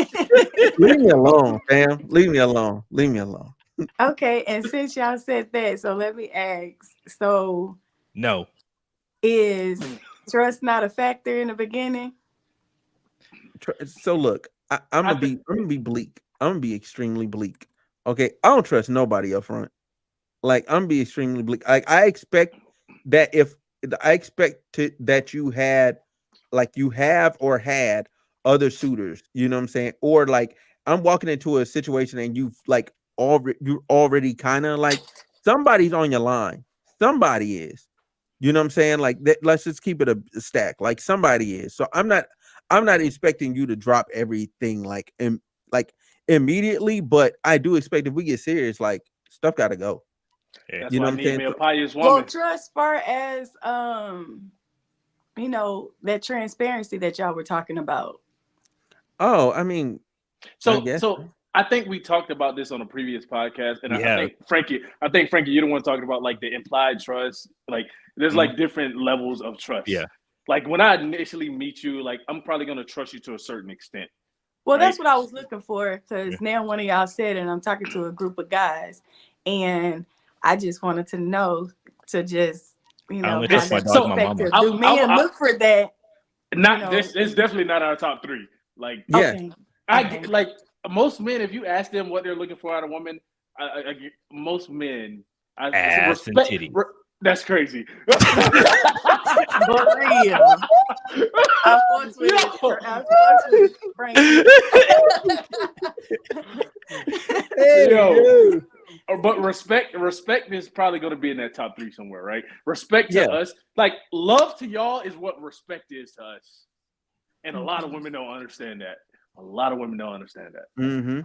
Leave me alone, fam. Leave me alone. Leave me alone. Okay, and since y'all said that, so let me ask. So No. is trust not a factor in the beginning? So look, I'm gonna be bleak. I'm gonna be extremely bleak. Okay, I don't trust nobody up front. Like I'm gonna be extremely bleak. Like I expect that that you had, like you have or had other suitors. You know what I'm saying? Or like I'm walking into a situation and you're already kind of like somebody's on your line. Somebody is. You know what I'm saying? Like that, let's just keep it a stack. Like somebody is. So I'm not expecting you to drop everything like immediately, but I do expect if we get serious, like stuff gotta go. That's You know why I what I'm need saying? me a pious Well, woman. trust far as that transparency that y'all were talking about. Oh, I mean, I So, guess. I think we talked about this on a previous podcast, and We I have. think Frankie, you're the one talking about like the implied trust. Like, there's like different levels of trust. Yeah. Like when I initially meet you, like I'm probably gonna trust you to a certain extent. Well, Right. that's what I was looking for because now one of y'all said it, and I'm talking to a group of guys, and I just wanted to know to just I only have trust my that dog, my mama. perspective. Do men look for that? Not this. It's definitely not our top 3. Like, Yeah. Okay. I get like most men. If you ask them what they're looking for out of a woman, I get most men. Ass and titty. That's crazy. For real. I fucks with Frankie. Hey, Yo. But respect is probably going to be in that top 3 somewhere, right? Respect to us, like love to y'all is what respect is to us, and a lot of women don't understand that. Mm-hmm.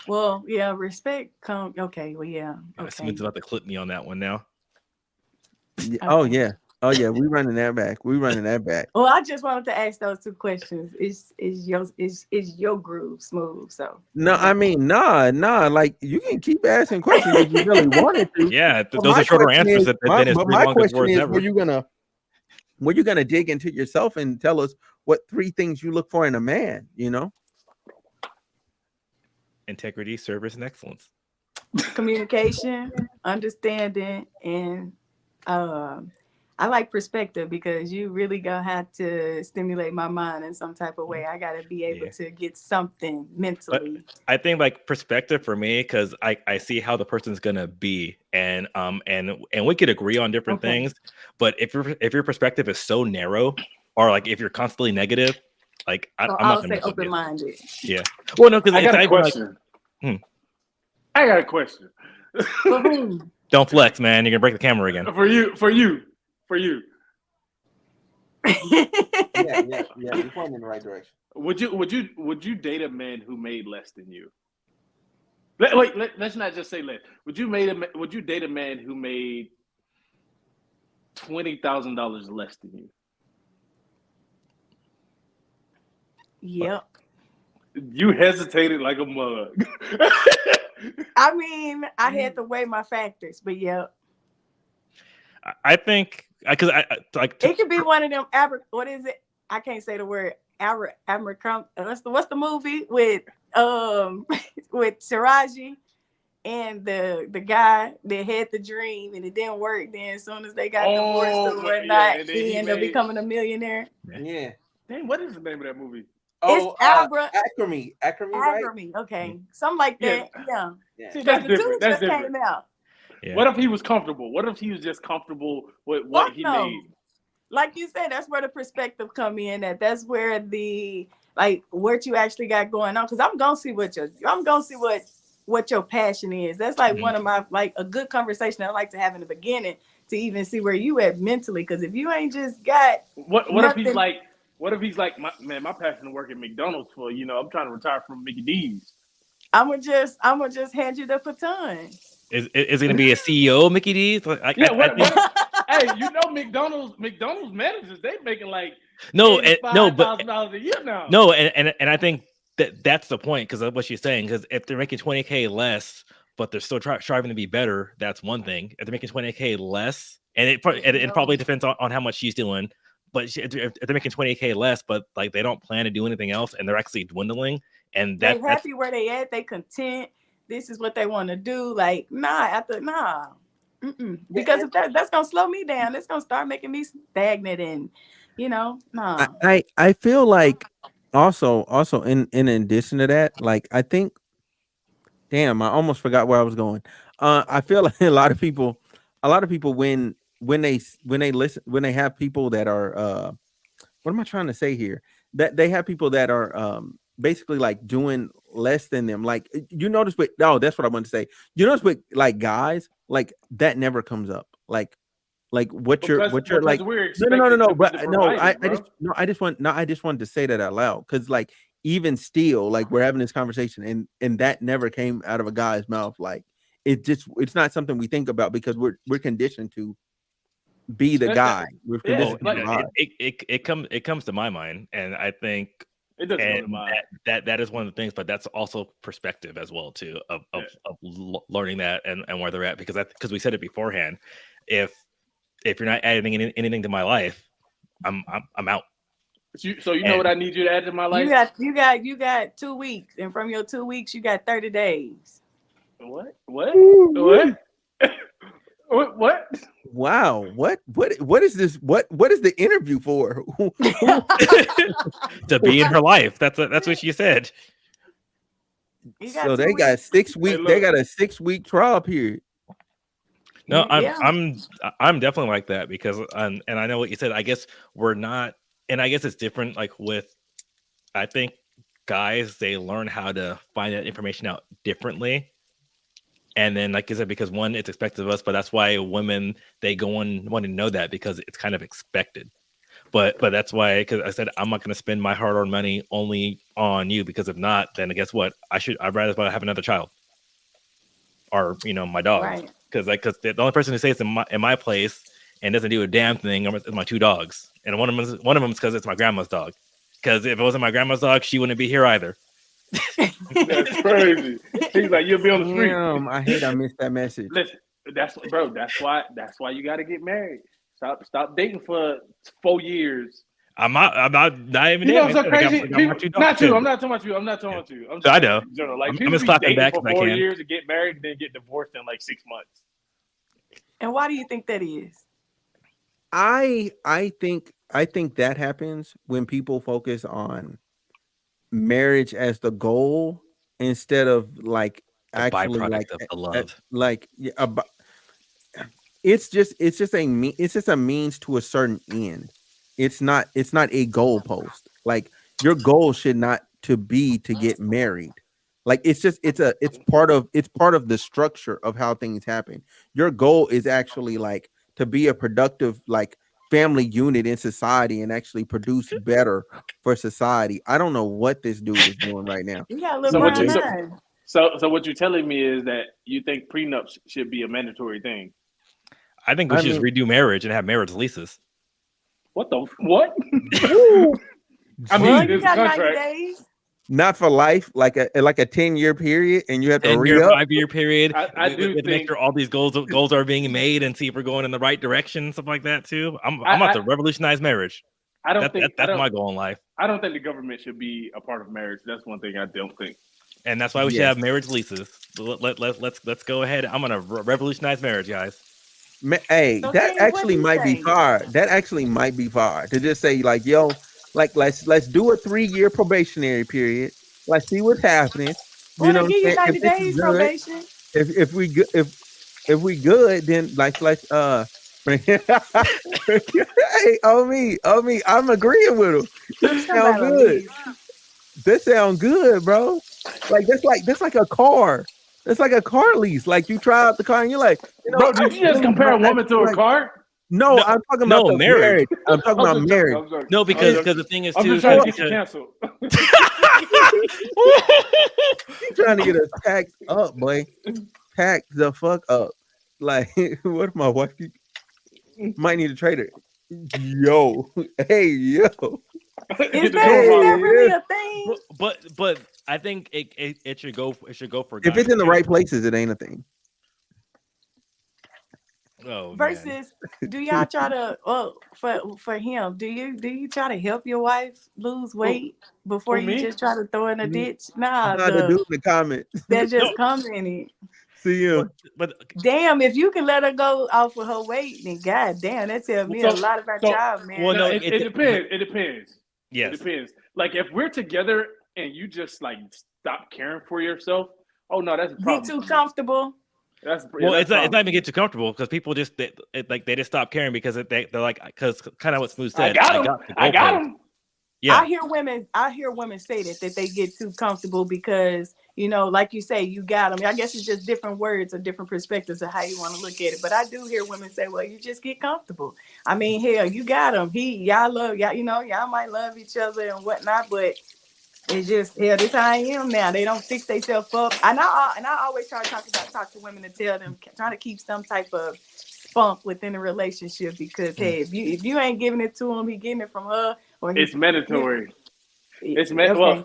Well, yeah, respect come. Okay, well, yeah. Okay. Someone's about to clip me on that one now. Yeah. Oh yeah. We running that back. Well, I just wanted to ask those 2 questions. Is your groove smooth? So No, I mean, nah. Like you can keep asking questions if you really wanted to. Yeah, But those my are shorter question answers is- than his but 3 my longest question words is, ever. were you gonna dig into yourself and tell us what 3 things you look for in a man? You know, Integrity, service, and excellence. communication, understanding, and I like perspective because you really gonna have to stimulate my mind in some type of way. I gotta be able Yeah. to get something mentally. I think like perspective for me, because I see how the person's gonna be, and we could agree on different Okay. things, but if your perspective is so narrow, or like if you're constantly negative, like So I'm not I'll gonna say mess with you. open-minded. Yeah. Well, no, because I it's got a not even like question. Hmm. I got a question. For whom? don't flex, man. You're gonna break the camera again. For you. Yeah. You're pointing in the right direction. Would you date a man who made less than you? Let's not just say less. Would you date a man who made $20,000 less than you? Yep. You hesitated like a mug. I mean, I had to weigh my factors, but yeah, I think because I like it could be one of them. What is it? I can't say the word. What's the movie with with Taraji and the guy that had the dream and it didn't work. Then as soon as they got divorced or whatnot, he ended up becoming a millionaire. Yeah. Dang, what is the name of that movie? Oh, Acremy, right? okay, something like that. Yeah. See, Because that's the two different. just came out. Yeah. What if he was comfortable? What if he was just comfortable with what he made? Like you said, that's where the perspective come in. That's where the what you actually got going on. Because I'm gonna see what your passion is. That's like one of my a good conversation I like to have in the beginning to even see where you at mentally. Because if you ain't just got what if he's like my passion to work at McDonald's for I'm trying to retire from Mickey D's. I'm gonna just hand you the baton. Is it gonna be a CEO of Mickey D's? Hey, McDonald's managers, they making like $5,000 a year now. No, and I think that's the point, because of what she's saying. Because if they're making $20K less, but they're still striving to be better, that's one thing. If they're making $20K less, and it probably depends on how much she's doing. But if they're making $20K less, but like they don't plan to do anything else, and they're actually dwindling, and they happy where they at, they content. This is what they want to do. Like because if that's gonna slow me down, it's gonna start making me stagnant, and I feel like also in addition to that, like I think, damn, I almost forgot where I was going. I feel like a lot of people when they have people that are what am I trying to say here? That they have people that are basically like doing less than them. Like you notice that's what I want to say. You notice with like guys, like that never comes up. Like what you're like no, but no, I just wanted to say that out loud, because like even still, like we're having this conversation and that never came out of a guy's mouth. Like it's not something we think about because we're conditioned to be the guy. We're conditioned it comes to my mind, and I think it doesn't come to mind. That is one of the things, but that's also perspective as well too of learning that and where they're at, because we said it beforehand. If you're not adding anything to my life, I'm out. So you know what I need you to add to my life? You got 2 weeks, and from your 2 weeks, you got 30 days. What? Wow. What is this? What is the interview for? To be in her life. That's what she said. So they got 6 weeks. They got a 6-week trial period. No, I'm definitely like that, because and I know what you said. I guess we're not, and I guess it's different. Like I think guys, they learn how to find that information out differently. And then, like I said, because one, it's expected of us, but that's why women, they go and want to know that, because it's kind of expected. But that's why, because I said I'm not going to spend my hard-earned money only on you, because if not, then guess what? I'd rather have another child, or my dog, right? Because the only person who stays in my place and doesn't do a damn thing is my 2 dogs, and one of them is because it's my grandma's dog. Because if it wasn't my grandma's dog, she wouldn't be here either. That's crazy. He's like, you'll be on the street. I hate I missed that message. Listen, that's why you got to get married. Stop dating for 4 years. I'm not even. You know what's so crazy? Not you. I'm not talking about you. I know. Like, I'm just clapping back for 4 years and get married and then get divorced in like 6 months. And why do you think that is? I think that happens when people focus on marriage as the goal instead of like The actually byproduct of the love. like yeah, it's just a means to a certain end. It's not a goalpost. Like your goal should not to be to get married. Like it's part of the structure of how things happen. Your goal is actually like to be a productive like family unit in society and actually produce better for society. I don't know what this dude is doing right now. You got a So little what brown you He- eyes. so what you're telling me is that you think prenups should be a mandatory thing. I think we I should just mean, redo marriage and have marriage leases. What the what? woo, I Well, mean, gee, you there's a got 90 contract. days. not for life, like a 10-year period, and you have to 10-year, re-up. 5-year period. I We do have to make think sure all these goals are being made and see if we're going in the right direction, stuff like that too. I'm I, about I, to revolutionize marriage. I don't think That's my goal in life, I don't think the government should be a part of marriage. That's one thing I don't think. and that's why we should Yes. have marriage leases. Let's go ahead. I'm gonna revolutionize marriage, guys. Hey, So, that King, what actually do you might be say? far. That actually might be far to just say like, yo, like let's do a 3-year probationary period. Let's see what's happening. Well, You they know what give I'm you saying? If 90 this is days good, probation. if we good, if we good, then like let's hey, oh me, I'm agreeing with him. This sound Somebody good. leave. This sound good, bro. Like that's like a car. That's like a car lease. Like you try out the car and you're like, Bro, I did you just really compare a don't woman to actually a like. car? No, No, I'm talking about no the marriage. marriage. I'm talking about I'm just joking. marriage. I'm joking. No, I'm because joking. the thing is I'm too just trying to because get you canceled. You trying to get us tacked up, boy. Tack the fuck up. Like, what if my wife might need a trader? Yo, hey, yo. Get Is the door that Hey, model. really yeah. a thing? but I think it should go for If guys it's in the too. right places, it ain't a thing. Oh man. Versus, do y'all try to for him? Do you try to help your wife lose weight before Who you me? just try to throw in a ditch? Nah, Nah, the dude in the comments. that No, just commented. See him. but Damn, if you can let her go off of her weight, then god damn, that tells me a lot about y'all, man. well, No, no, it depends. It depends. It yes. depends. Like if we're together and you just like stop caring for yourself, oh no, that's a Get problem. too comfortable. Well, that's it's not even get too comfortable because people just they just stop caring because they're like because kind of what Smooth I said. got I him. got the I got goalpost. him. Yeah, I hear women say that they get too comfortable because, you know, like you say, you got them. I guess it's just different words or different perspectives of how you want to look at it. But I do hear women say, well, you just get comfortable. I mean, hell, you got them. Y'all love, y'all, you know, y'all might love each other and whatnot, but it's just, hell, this how I am now. They don't fix themselves up. And I always try to talk to women and tell them, trying to keep some type of spunk within a relationship because, hey, if you ain't giving it to him, he getting it from her. Or It's mandatory. okay.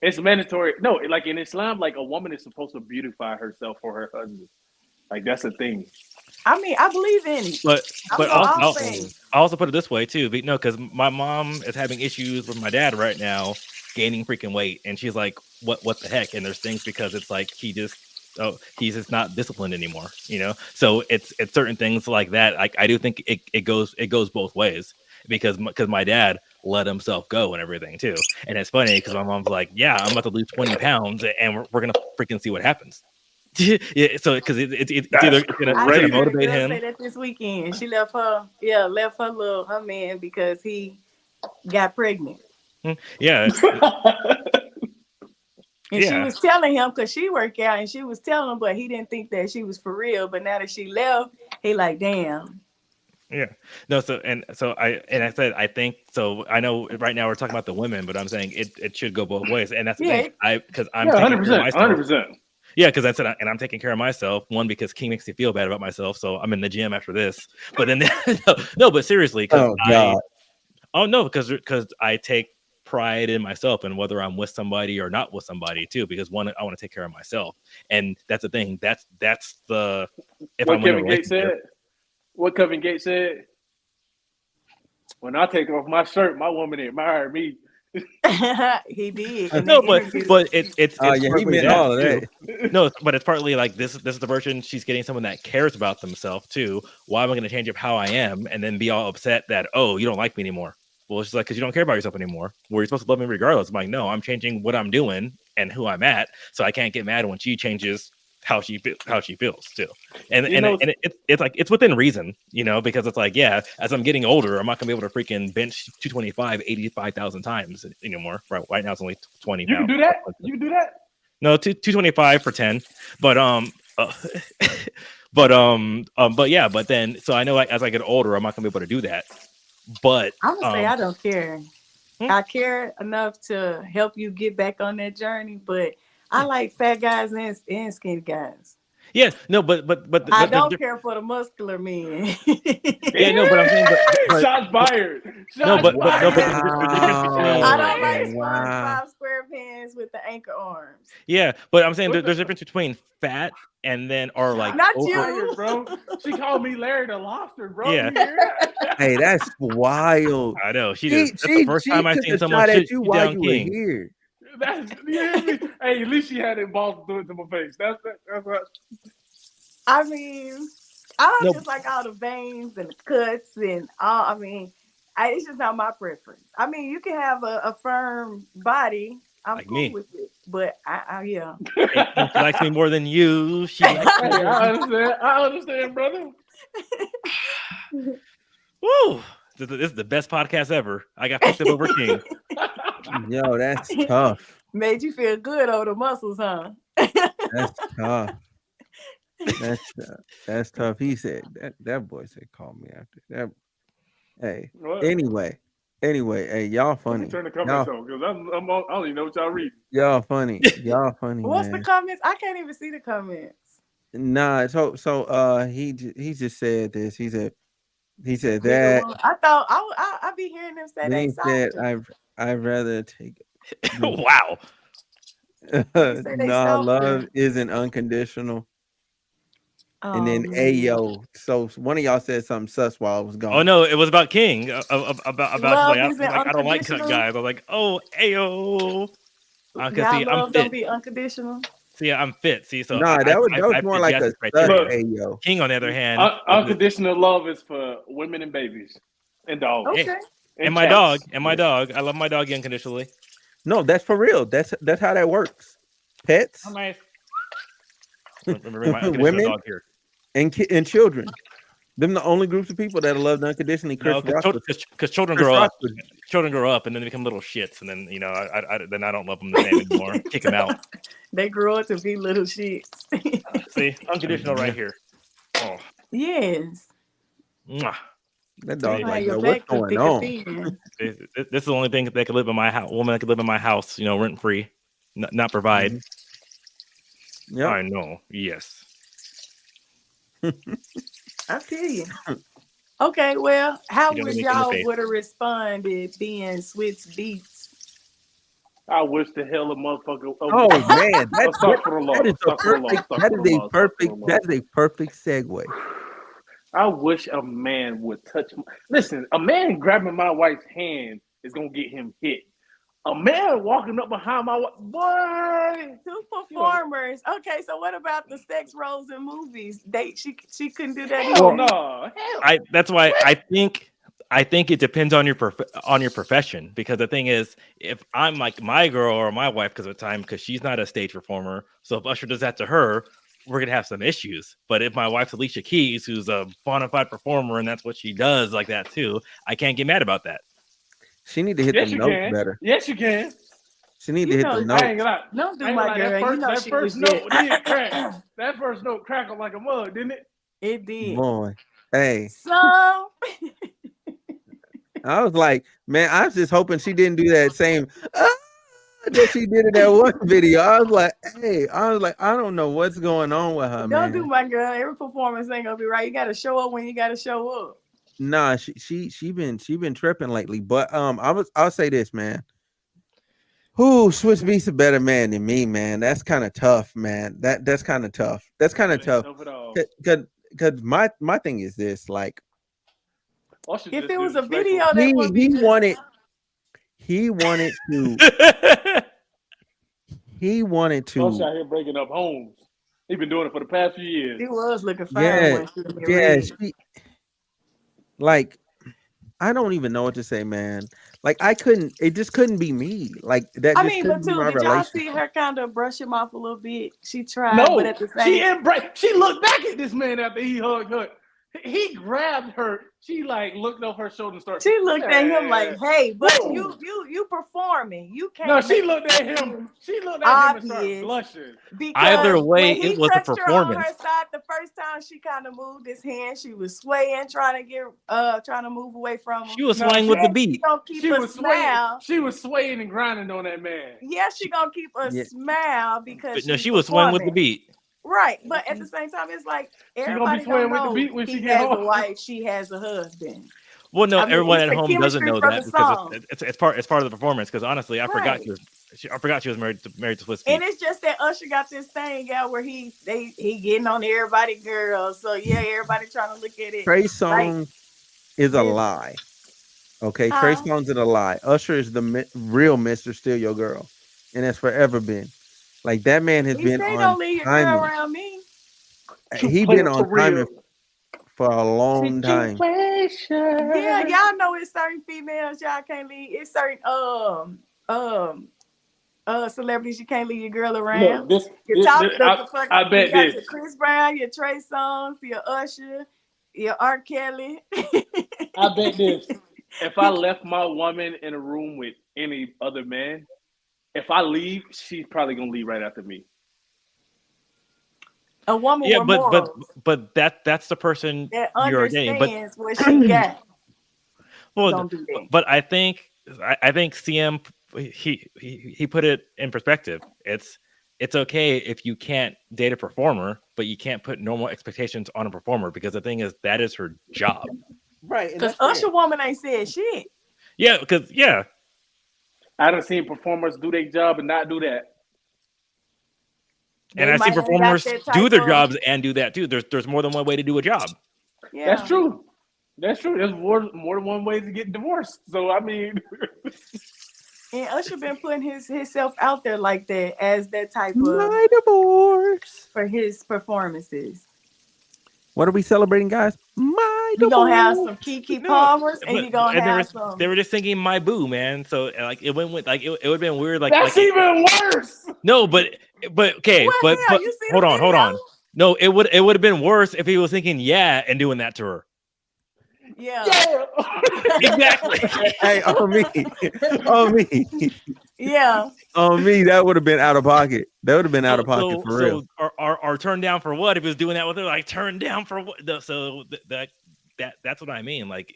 It's mandatory. No, like in Islam, like a woman is supposed to beautify herself for her husband. Like that's a thing. I mean, I believe in it. but I'm but for all things. I also put it this way too. No, because my mom is having issues with my dad right now, gaining freaking weight, and she's like, what the heck? And there's things because it's like he's just not disciplined anymore, you know. So it's certain things like that. Like I do think it goes both ways because my dad let himself go and everything too. And it's funny because my mom's like, yeah, I'm about to lose 20 pounds and we're gonna freaking see what happens. Yeah, so because it's either I gonna just heard a motivate girl him. say that this weekend. She left her man because he got pregnant. Yeah, And she yeah, was telling him because she worked out and she was telling him, but he didn't think that she was for real. But now that she left, he like, damn. yeah. No, so I said I think so. I know right now we're talking about the women, but I'm saying it should go both ways, and that's the thing. Because I'm Yeah, taking care of 100%, myself. 100%. Yeah, because I said, and I'm taking care of myself. One, because King makes me feel bad about myself, so I'm in the gym after this. But then, no, but seriously, because Oh God. because I take pride in myself and whether I'm with somebody or not with somebody too. Because one, I want to take care of myself, and that's the thing. That's the if What I'm in a Kevin Gates relationship. said? What Kevin Gates said? When I take off my shirt, my woman admire me. He did. In No, that but interview. it's Oh yeah, he partly meant that all of too. that. No, but it's partly like this is the version she's getting someone that cares about themselves too. Why am I going to change up how I am and then be all upset that, oh, you don't like me anymore? Well, it's just like, because you don't care about yourself anymore. Well, you're supposed to love me regardless. I'm like, no, I'm changing what I'm doing and who I'm at, so I can't get mad when she changes how she feels too. And You know, it's like it's within reason, because it's like, yeah, as I'm getting older, I'm not gonna be able to freaking bench 225 85,000 times anymore. Right now it's only 20 you can pounds. do that. You can do that. No, 225 for 10. But but yeah, but then so I know, like, as I get older, I'm not gonna be able to do that. But I'm gonna say I don't care. Hmm? I care enough to help you get back on that journey, but I like fat guys and skinny guys. yeah, no, but I don't care for the muscular men. yeah, no, but I'm saying, but Shots fired. no, Shots but no, but fired. there's a difference between I don't like Wow. SpongeBob SquarePants with the anchor arms. yeah, but I'm saying What there's the- a difference between fat and then or like Not over. you. Fired, bro. She called me Larry the Lobster, bro. Yeah. You hear that? Hey, that's wild. I know she She does. That's the first time I took seen a someone shot at shoot you while down you King. were here. You hear me? Hey, at least she had it balls to do it to my face. That's what. I mean, I don't No. just like all the veins and the cuts and all. I mean, it's just not my preference. I mean, you can have a firm body. I'm Like cool me. with it, but yeah. She likes me more than you. She likes me. Hey, I understand, brother. Woo! This is the best podcast ever. I got picked up over King. Yo, that's tough. Made you feel good over the muscles, huh? That's tough. That's tough. He said that boy said call me after that. Hey, What? anyway, hey, y'all Let funny. me turn the comments on because I don't even know what y'all read. Y'all funny. Y'all funny, What's man. the comments? I can't even see the comments. Nah, so he just said this. He said Bigger that. one. I thought I be hearing them say Then they he said softer. I'd rather take Wow. say they no, love softer. isn't unconditional. And Oh, then man. Ayo. So one of y'all said something sus while I was gone. Oh no, it was about King. About Love she's isn't like I don't like cut unconditional? guys. I was like, oh, ayo. Cause Y'all see, I'm love fit. don't be unconditional. See, I'm fit. See, so Nah, that was I more fit like a Jas's sus criteria. Ayo. King, on the other hand, Unconditional love is for women and babies and dogs. Okay. and my cats. dog, I love my dog unconditionally. No, that's for real. That's how that works. Pets, Nice. Remember my unconditional women, dog here. and children. Them the only groups of people that are loved unconditionally. No, because children grow up. Children grow up and then they become little shits, and then then I don't love them the same anymore. Kick them out. They grow up to be little shits. See, unconditional right here. Oh, Yes. mwah. That dog Behind like, your yo, what's back to going thick on? thin. This is the only thing that could live in my house. Woman that could live in my house, rent free, not provide. Yeah, I know. Yes. I feel you. Okay, well, how You don't would make it in the y'all face. would have responded being switched beats? I wish the hell a motherfucker. Oh man, that is a perfect segue. I wish a man would touch. Listen, a man grabbing my wife's hand is gonna get him hit. A man walking up behind my wife, boy. Two performers. Okay, so what about the sex roles in movies? She couldn't do that Hell either. no. That's why I think it depends on your profession, because the thing is, if I'm like my girl or my wife, because she's not a stage performer, so if Usher does that to her, we're gonna have some issues. But if my wife's Alicia Keys, who's a bona fide performer and that's what she does like that too, I can't get mad about that. She need to hit the notes better. Yes, you can. She need to hit the notes. I ain't gonna lie. Don't do I ain't my gonna lie. girl. That first note did crack. That first note crackled like a mug, didn't it? It did. Boy, hey. So I was like, man, I was just hoping she didn't do that same that she did in that one video. I was like, I don't know what's going on with her, man. Don't do my girl. Every performance ain't gonna be right. You gotta show up when you gotta show up. Nah, she been tripping lately. But I'll say this, man. Who Switch Beats a better man than me, man? That's kind of tough, man. That's kind of tough. That's kind of tough. Cause my thing is this, like, if it was a video, he wanted to. He wanted Us to. out here breaking up homes. He been doing it for the past few years. She was looking fine Yeah, when she was yeah. red. She like. I don't even know what to say, man. Like I couldn't. It just couldn't be me. Like that I just mean, but couldn't be too, my did y'all see relationship. her kind of brush him off a little bit? She tried, but No, at the same time, she looked back at this man after he hugged her. He grabbed her. She like looked over her shoulder and started. she looked at him like, "Hey, but Whoa. you performing. You No, can't she make looked it at him. seem She looked at him and started obvious." blushing. Because Either way, when he it was a touched her on her performance. side the first time, she kind of moved his hand. She was swaying, trying to move away from him. She was No, swaying with the beat. She gonna keep She a was swaying. smile. She was swaying and grinding on that man. Yeah, she gonna keep a Yeah. smile because But no, she's she was swaying with the performing. beat. Right, but at the same time, it's like She gonna be everybody swaying don't with the know beat when she he get has a home. wife, she has a husband. Well, no, I mean, everyone it's at the home doesn't chemistry know for that the because song. it's part of the performance. Because honestly, I forgot she was married to Swiss And Beats. it's just that Usher got this thing out where he getting on everybody girls. So yeah, everybody trying to look at it Trey like Songz is a this. lie. Okay, Trey Huh? Songz is a lie. Usher is the real Mr. Steal Your Girl, and has forever been. Like that man has He been say on don't leave your girl timing. around me. True He been player on for real. timing for a long time. Yeah, y'all know it's certain females y'all can't leave. It's certain celebrities you can't leave your girl around. Look, this, Your this, top this the fuck I you bet got this. your Chris Brown, your Trey Songz, your Usher, your R. Kelly. I bet this. If I left my woman in a room with any other man, if I leave, she's probably gonna leave right after me. A woman Yeah, with but morals that's the person that you're dating. But understands what she got. well, Don't do that. but I think CM he put it in perspective. It's okay if you can't date a performer, but you can't put normal expectations on a performer because the thing is that is her job. Right, and Because that's Usher woman ain't said shit. Yeah, because I done seen performers do their job and not do that. and They I see might ain't got performers that do type their of jobs and do that too. There's more than one way to do a job. yeah. That's true. That's true. There's more than one way to get divorced. So I mean, And Usher been putting himself out there like that as that type of my divorce. for his performances. What are we celebrating, guys? My You gonna have divorce. some Kiki No, Palmers, and but you gonna and have some. they were just thinking my boo, man. So like it went with like it would have been weird. that's even worse. No, but okay, Well, hell, but you see hold the on. video? No, it would have been worse if he was thinking yeah and doing that to her. Yeah. Exactly. Hey, on me, on me, Yeah. on me. That would have been out of pocket. That would have been out of pocket for real. Or turned down for what? If he was doing that with her, like turned down for what? So that's what I mean. Like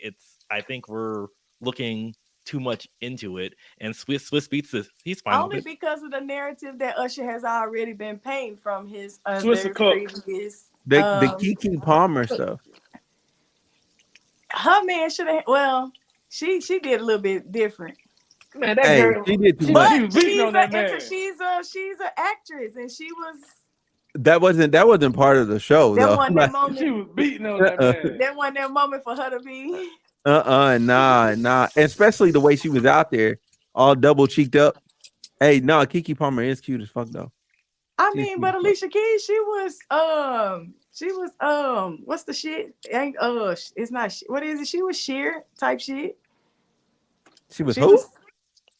I think we're looking too much into it, and Swiss Beats this. He's fine. Only because of the narrative that Usher has already been painting from his Swiss a cook. previous. The Kiki Palmer stuff. Her man should have. Well, she did a little bit different. Man, that Hey, girl, she did too she much. was beating on that man. She's an actress, and she was. That wasn't part of the show That though. wasn't that moment. She was beating on that man. That wasn't that moment for her to be. Nah. Especially the way she was out there, all double cheeked up. Hey, no, Kiki Palmer is cute as fuck though. I mean, but Alicia Keys, she was what's the shit? Ain't it's not what is it? She was sheer type shit. She was who?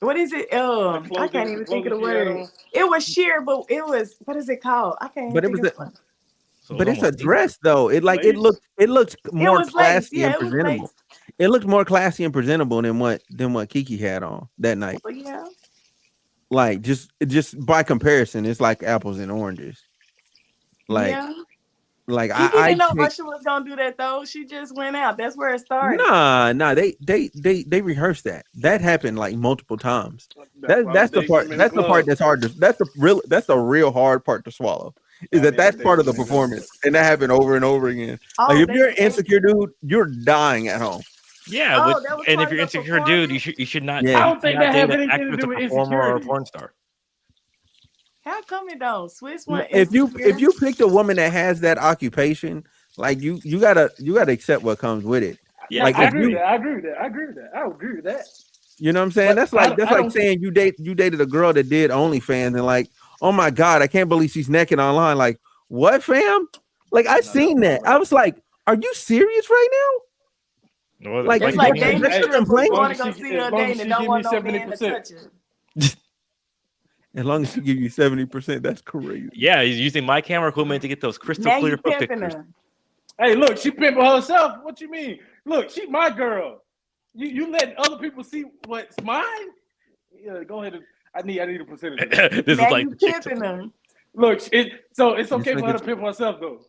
What is it? I can't even think of the word. It was sheer, but it was what is it called? I can't even think of it. But it's a dress though. It looked more classy and presentable. It looked more classy and presentable than what Kiki had on that night. But yeah. Like just by comparison, it's like apples and oranges. Like, yeah. Like Kiki didn't know Usher was gonna do that though. She just went out. That's where it started. Nah. They rehearsed that. That happened like multiple times. That's the part. That's the part that's hard to. That's the real hard part to swallow. Is that's part of the performance, and that happened over and over again. Like if you're an insecure dude, you're dying at home. Yeah, and if you're insecure dude, you should not. I don't think that has anything to do with performer or a insecurity. porn star. How come it don't? Swiss one. If you picked a woman that has that occupation, like you gotta accept what comes with it. Yeah, like I agree with that. I agree with that. You know what I'm saying? But That's like saying you dated a girl that did OnlyFans and like, oh my God, I can't believe she's naked online. Like, what, fam? Like, I seen that. I was like, are you serious right now? Well, Like, It's like, like hey, dating that's a your stripper. You complaint? want to go see her dating and don't want no man to touch her. As long as she give you 70%, that's crazy. yeah, he's using my camera equipment to get those crystal Now clear you pimping pictures. her. Hey, look, she pimping herself. What you mean? Look, she my girl. You letting other people see what's mine? Yeah, go ahead. I need a percentage of that. This Now is like you the chick. pimping her. Look, so it's okay This for her to nigga's- pimp herself though.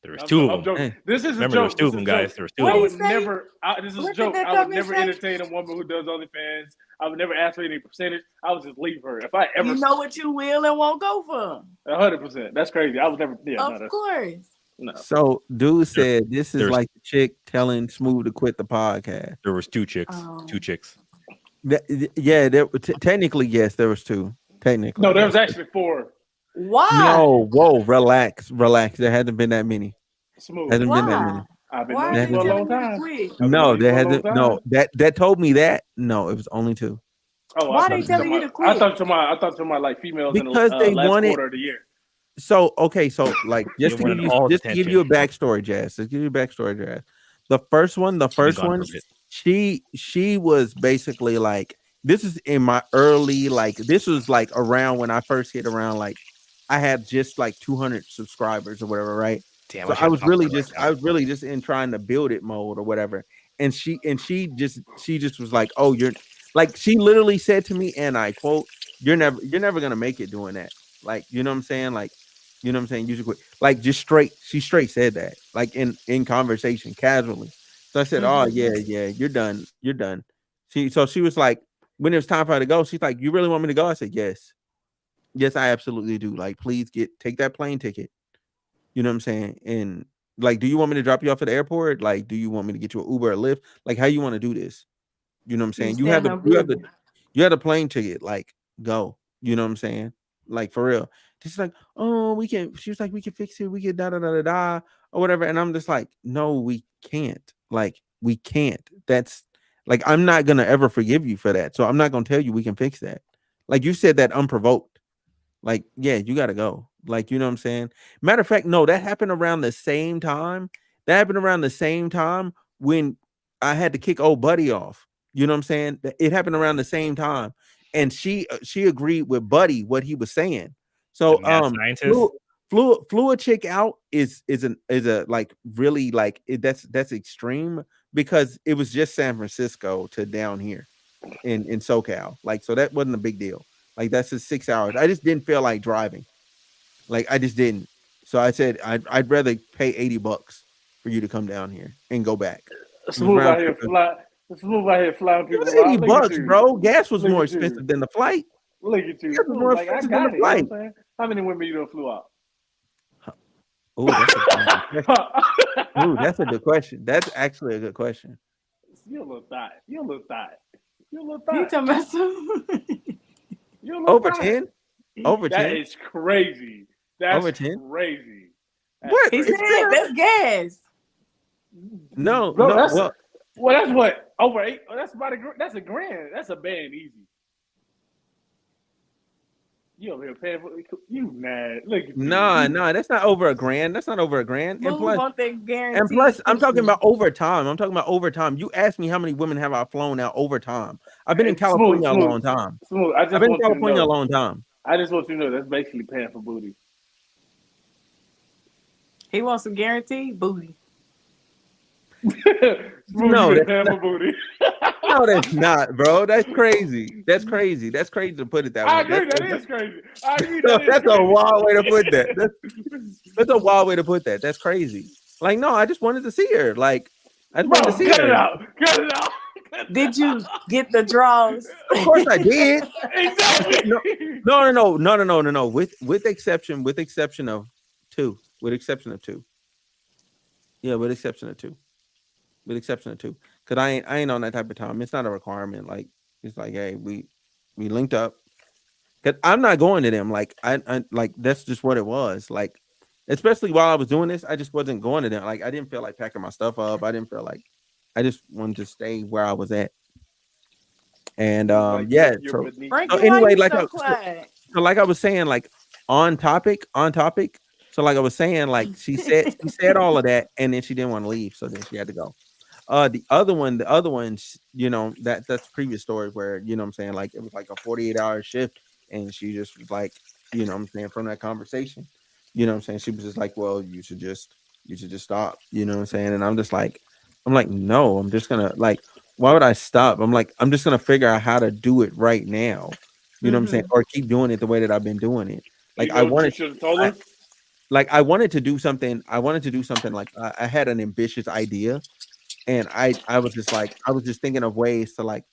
There was I'm two of I'm them. joking. Hey. This is a Remember, there was joke. two This of them, is a joke. guys. There was two What of I do them. you would say? never. This is a What did joke. that I would comment never say? entertain a woman who does OnlyFans. I would never ask for any percentage. I would just leave her. If I ever, You know what you will and won't go for. 100%. That's crazy. I would never. Yeah, Of course. no. So, dude said this is there's- like the chick telling Smooth to quit the podcast. There was two chicks. Oh. Two chicks. Yeah, technically, yes, there was two. Technically, No, there was actually 4. Why? no. Whoa, relax. There hasn't been that many. Smooth. Hasn't been that Why? many. I've been Why knowing are you they for a telling long you to time. quit? I've been No, knowing you there for a long hasn't. time. No, that told me that. No, it was only 2. Oh, Why I they thought telling you to quit? I thought to my like females Because in the they last wanted- quarter of the year. So okay, so like just They to give wanted all you his a backstory, Jazz. Let's give you a backstory, Jazz. The first one, Been gone for a bit. she was basically like, this is in my early, like this was like around when I first hit around, like I had just like 200 subscribers or whatever, right? Damn, So I was really just in trying to build it mode or whatever. And she just was like, oh, you're like, she literally said to me, and I quote, you're never gonna make it doing that. Like, you know what I'm saying? Like, you know what I'm saying? You should quit. Like, just she straight said that, like in conversation, casually. So I said, oh yeah, you're done. So she was like, when it was time for her to go, she's like, you really want me to go? I said, yes, I absolutely do. Like, please take that plane ticket. You know what I'm saying? And like, do you want me to drop you off at the airport? Like, do you want me to get you an Uber or Lyft? Like, how you want to do this? You know what I'm saying? You have the plane ticket. Like, go. You know what I'm saying? Like, for real. She's like, oh, we can. She was like, we can fix it. We can da da da da da or whatever. And I'm just like, no, we can't. Like, we can't. That's like, I'm not gonna ever forgive you for that. So I'm not gonna tell you we can fix that. Like, you said that unprovoked. Like, yeah, you gotta go. Like, you know what I'm saying? Matter of fact, no, that happened around the same time. That happened around the same time when I had to kick old Buddy off. You know what I'm saying? It happened around the same time. And she agreed with Buddy what he was saying. So flew a chick out is a like really like that's extreme, because it was just San Francisco to down here in SoCal. Like, so that wasn't a big deal. Like, that's just 6 hours. I just didn't feel like driving. Like, I just didn't. So I said I'd rather pay $80 for you to come down here and go back. Smooth out here flying people $80, around. bro. Gas was more expensive than the flight. Look at you. Gas was more Like, I expensive got than it. the You know what I'm flight. saying? How many women you done flew out? Oh, that's a good question. That's actually a good question. You a little thought. You You talking about some? Over 10? Over 10? That is crazy. That's Over 10? crazy. What? He said that's gas. No, Bro, no. that's, Well, that's what? Over 8? Oh, that's about that's $1,000. That's a band easy. You over here paying for you mad? Look at you. nah, that's not over $1,000. That's not over $1,000. And plus, I'm talking about overtime. You asked me how many women have I flown out overtime. I've been in California a long time. Smooth. I've been in California a long time. I just want you to know that's basically paying for booty. He wants some guaranteed booty. No, that's paying for booty. No, that's not, bro. That's crazy. That's crazy to put it that way. I agree. That is crazy. I agree. That's a wild way to put that. That's a wild way to put that. That's crazy. Like, no, I just wanted to see her. Like, I just wanted to see her. Cut it out. Did you get the draws? Of course I did. Exactly. No. With exception of two. Yeah, with exception of two. Because I ain't on that type of time. It's not a requirement. Like, it's like, hey, we linked up. Cause I'm not going to them. Like, I like, that's just what it was. Like, especially while I was doing this, I just wasn't going to them. Like, I didn't feel like packing my stuff up. I didn't feel like, I just wanted to stay where I was at. And Like, yeah, you're so beneath. Frankie, anyway, why you like so quiet? so like I was saying, like on topic. So like I was saying, like she said all of that, and then she didn't want to leave, so then she had to go. The other one, you know, that's previous story where, you know what I'm saying, like it was like a 48-hour shift, and she just was like, you know what I'm saying, from that conversation, you know what I'm saying, she was just like, well, you should just stop, you know what I'm saying, and I'm like, no, I'm just gonna, like, why would I stop? I'm like, I'm just gonna figure out how to do it right now, you know what I'm saying, or keep doing it the way that I've been doing it. Like You know what you should have told her? I wanted to do something. Like I had an ambitious idea, and I was just like, I was just thinking of ways to like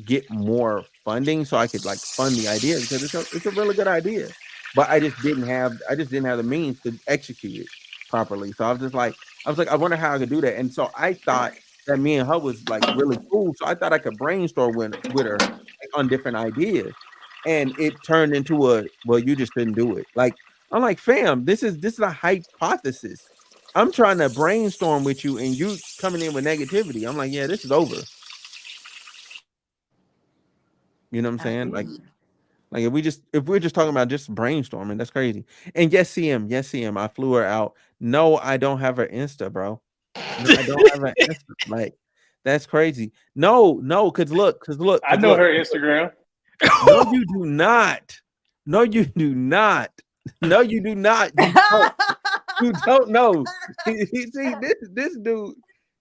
get more funding so I could like fund the idea, because it's a really good idea, but I just didn't have the means to execute it properly. So I was like, I wonder how I could do that. And so I thought that me and her was like really cool, so I thought I could brainstorm with her, like, on different ideas, and it turned into a, well, you just didn't do it. Like, I'm like, fam, this is a hypothesis. I'm trying to brainstorm with you, and you coming in with negativity. I'm like, yeah, this is over. You know what I'm saying? Like if we're just talking about just brainstorming, that's crazy. And yes, CM, I flew her out. No, I don't have her Insta, bro. No, I don't have her Insta. Like, that's crazy. No, cause look. I know her Instagram. No, you do not. No, you do not. No, you do not. You don't know. See,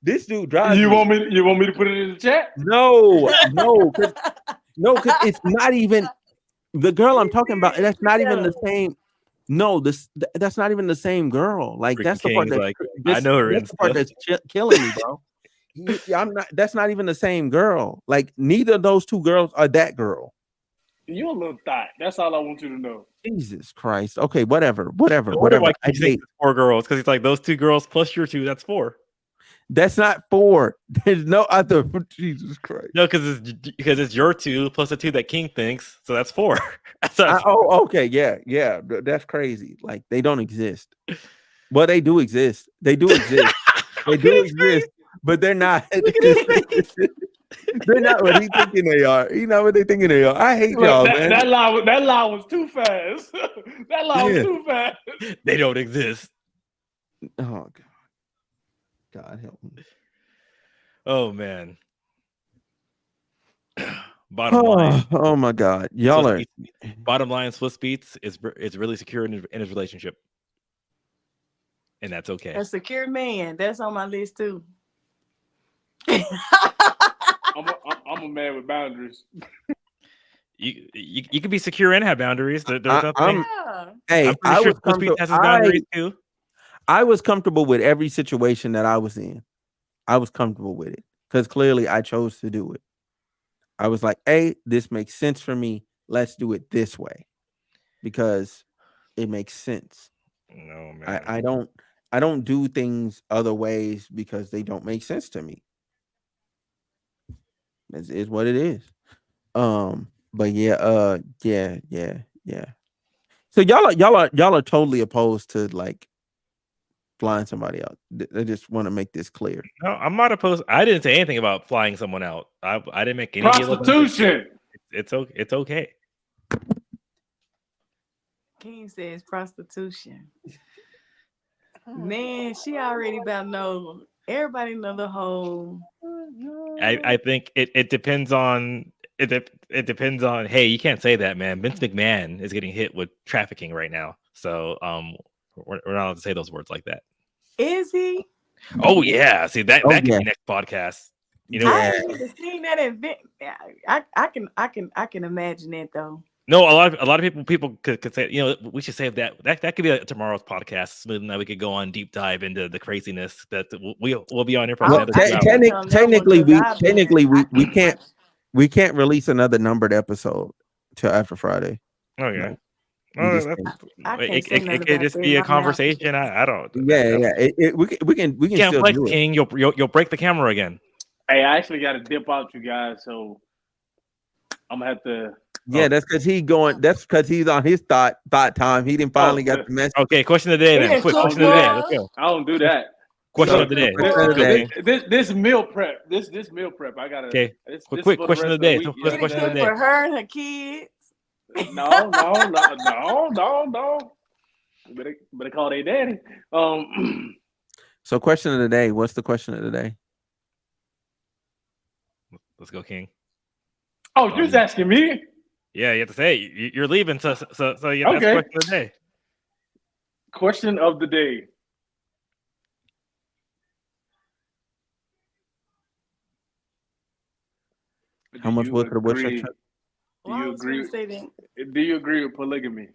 this dude drives You me. want me to put it in the chat? No, because it's not even the girl I'm talking about. That's not even the same. No, that's not even the same girl. Like, that's the part that I know her. That's the part that's killing me, bro. I'm not. That's not even the same girl. Like, neither of those two girls are that girl. You a little thought. That's all I want you to know. Jesus Christ. Okay, whatever. I hate 4 girls, because it's like those 2 girls plus your 2. That's 4. That's not 4. There's no other. Jesus Christ. No, because it's your 2 plus the 2 that King thinks, so that's 4. Okay, yeah. That's crazy. Like, they don't exist. Well, they do exist. They do exist. But they're not. They're not what he's thinking they are. You know what they thinking they are. I hate y'all, man. That lie was too fast. That lie was too fast. They don't exist. Oh God help me. Oh man. Bottom line. Oh my God, y'all are. Bottom line, Swiss Beats is really secure in his relationship, and that's okay. A secure man. That's on my list too. I'm a man with boundaries. You can be secure and have boundaries. There's nothing. Hey, I'm pretty sure Swiss Beats has his boundaries too. I was comfortable with every situation that I was in. I was comfortable with it because clearly I chose to do it. I was like, hey, this makes sense for me. Let's do it this way because it makes sense. No, man. I don't do things other ways because they don't make sense to me. It is what it is. But yeah, yeah. So y'all are totally opposed to like flying somebody out. I just want to make this clear. No, I'm not opposed. I didn't say anything about flying someone out. I didn't make any prostitution. It's okay. King says prostitution. Man, she already about know. Everybody know the whole. I think it depends on it depends on. Hey, you can't say that, man. Vince McMahon is getting hit with trafficking right now, so we're not allowed to say those words like that. Is he? Oh yeah. See that could be next podcast. You know, I haven't even seen that event. I can imagine it though. No, a lot of people could say, you know, we should save that. That could be tomorrow's podcast. Smooth, and that we could go on deep dive into the craziness that we'll be on here for another 2 hours. Technically, we can't release another numbered episode till after Friday. Oh yeah. It could just be a conversation. I don't. Yeah. We can still flex, do it. King. You'll break the camera again. Hey, I actually got to dip out, you guys. So I'm gonna have to. Yeah, that's because he's on his thought time. He didn't finally got the message. Okay, question of the day then. Quick question of the day. Let's go. I don't do that. Question of the day. Question of the day. This meal prep. This meal prep. I gotta. Okay. This Quick for the question rest of the day. week, Quick you question of the understand? day. For her and her kids. No. Better call their daddy. So question of the day. What's the question of the day? Let's go, King. Oh, you're just asking me? Yeah, you have to say it. You're leaving, so you have to ask Okay. question of the day. Question of the day. How much wood could a woodchuck agree? chuck? Do you agree? Say that. Do you agree with polygamy?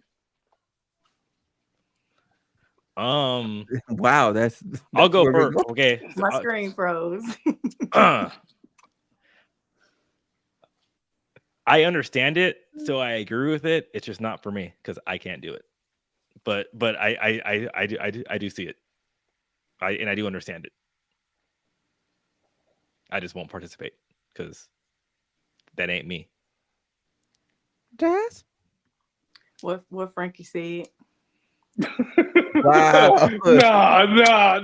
Wow, that's I'll go where we first. Okay. My screen froze. I understand it, so I agree with it. It's just not for me because I can't do it. But I do see it. I do understand it. I just won't participate because that ain't me. Jazz? What Frankie said. Wow.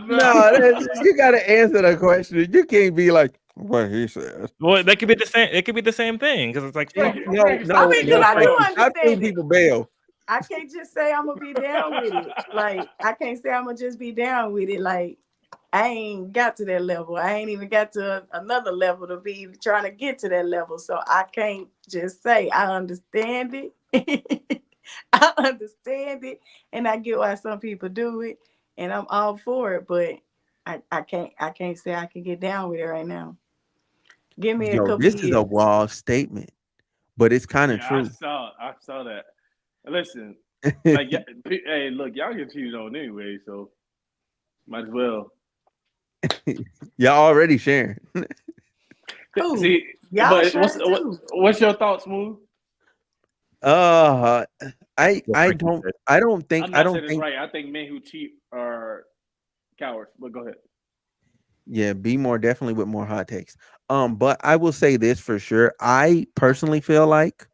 No. You gotta answer the question. You can't be like what he says. Well, that could be the same. It could be the same thing because it's like No, Frankie, no, I mean, 'cause I do Stop understand paying it. people bail. I can't just say I'm gonna be down with it. Like I can't say I'm gonna just be down with it. Like I ain't got to that level. I ain't even got to another level to be trying to get to that level. So I can't just say I understand it. I understand it, and I get why some people do it, and I'm all for it. But I can't say I can get down with it right now. Give me a couple This years. is a wild statement, but it's kind of true. I saw that. Listen, like, hey, look, y'all get cheated on anyway, so might as well. Y'all already sharing. Ooh, See, y'all but sure too. what's your thoughts, Smooth? I don't think I'm not saying it's right. I think men who cheat are cowards. But go ahead. Yeah, be more definitely with more hot takes. But I will say this for sure. I personally feel like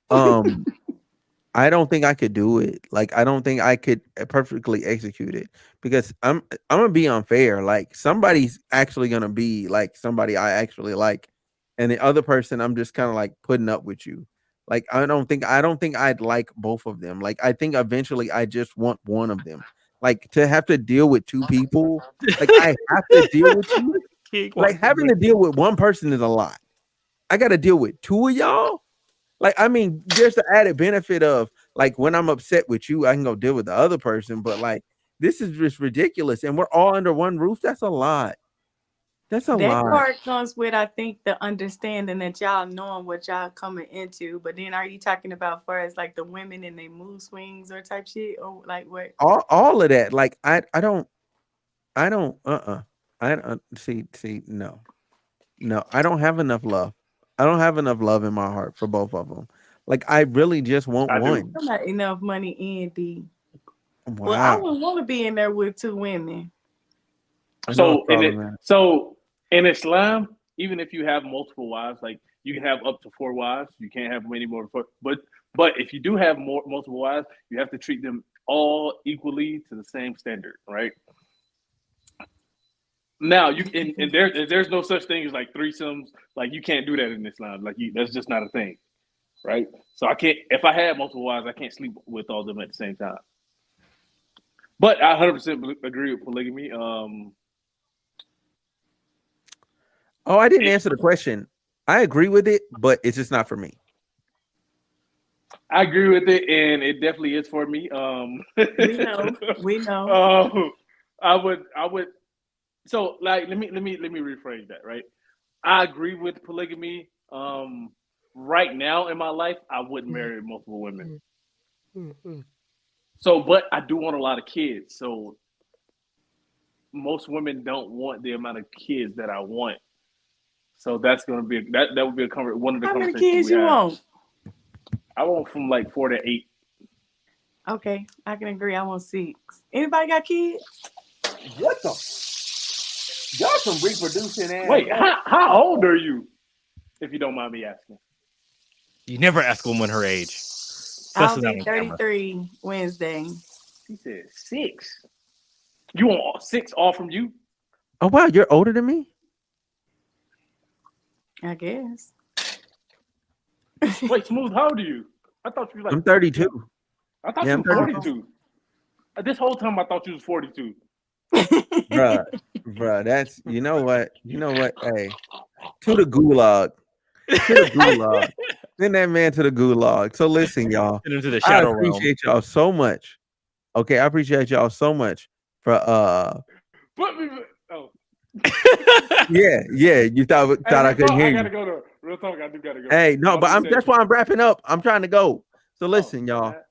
I don't think I could do it. Like I don't think I could perfectly execute it because I'm gonna be unfair. Like somebody's actually gonna be like somebody I actually like, and the other person I'm just kind of like putting up with you. Like I don't think I'd like both of them. Like I think eventually I just want one of them. Like to have to deal with two people. Like I have to deal with you. Like having to deal with one person is a lot. I got to deal with two of y'all. Like, I mean, there's the added benefit of like when I'm upset with you, I can go deal with the other person. But like, this is just ridiculous, and we're all under one roof. That's a lot. That's a lot. That part comes with, I think, the understanding that y'all knowing what y'all coming into. But then, are you talking about for as like the women and they mood swings or type shit, or like what? All of that. Like, I don't. I don't see. No. I don't have enough love. I don't have enough love in my heart for both of them. Like, I really just want one. I'm not enough money in D. Wow. Well, I wouldn't want to be in there with two women. So in Islam, even if you have multiple wives, like you can have up to 4 wives, you can't have many more. But if you do have multiple wives, you have to treat them all equally to the same standard, right? Now and there's no such thing as like threesomes. Like you can't do that in Islam. Like that's just not a thing, right? So I can't. If I had multiple wives, I can't sleep with all of them at the same time. But I 100% agree with polygamy. I didn't answer the question. I agree with it, but it's just not for me. I agree with it, and it definitely is for me. We know. I would. So, like, let me rephrase that. Right, I agree with polygamy. Right now in my life, I wouldn't marry multiple women. So, but I do want a lot of kids. So, most women don't want the amount of kids that I want. So that's going to be that would be one of the How many conversations kids you want? I want from like 4 to 8. Okay, I can agree. I want 6. Anybody got kids? What the? Y'all some reproducing ass. Wait, how old are you? If you don't mind me asking. You never ask a woman her age. I'll be 33 Wednesday. She said 6. You want 6 all from you? Oh wow, you're older than me. I guess. Wait, Smooth, how old are you? I thought you were I'm like 32. 42. I thought Yeah, you I'm were 32. 42. This whole time I thought you was 42. Bruh, that's you know what? Hey, to the gulag. To the gulag. Send that man to the gulag. So listen, y'all. Get into the I shadow realm. appreciate y'all so much. Okay, I appreciate y'all so much for Put me. Oh, yeah. You hey, thought I real couldn't talk. I hear gotta you. go to real talk. I do gotta go. Hey, no, About but to I'm say, that's why I'm wrapping up. I'm trying to go. So oh, listen, y'all. man.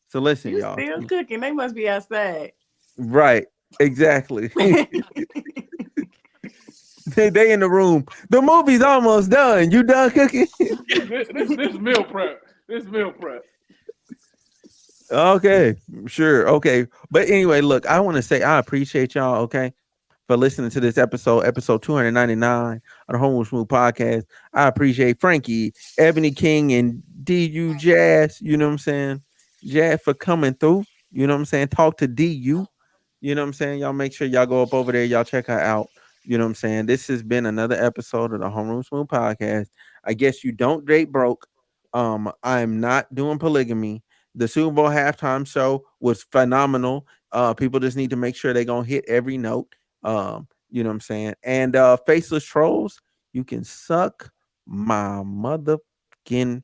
So listen, You y'all. still cooking? They must be outside. Right. Exactly. they in the room. The movie's almost done. You done cooking? This meal prep. This meal prep. Okay, sure. Okay. But anyway, look, I want to say I appreciate y'all, okay, for listening to this episode 299 of the Homeroom Smooth podcast. I appreciate Frankie, Ebony King, and DU Jazz, you know what I'm saying? Jazz for coming through, you know what I'm saying? Talk to DU, you know what I'm saying? Y'all make sure y'all go up over there, y'all check her out. You know what I'm saying? This has been another episode of the Homeroom Smooth podcast. I guess you don't date broke. I'm not doing polygamy. The Super Bowl halftime show was phenomenal. People just need to make sure they're gonna hit every note. You know what I'm saying? And faceless trolls, you can suck my motherfucking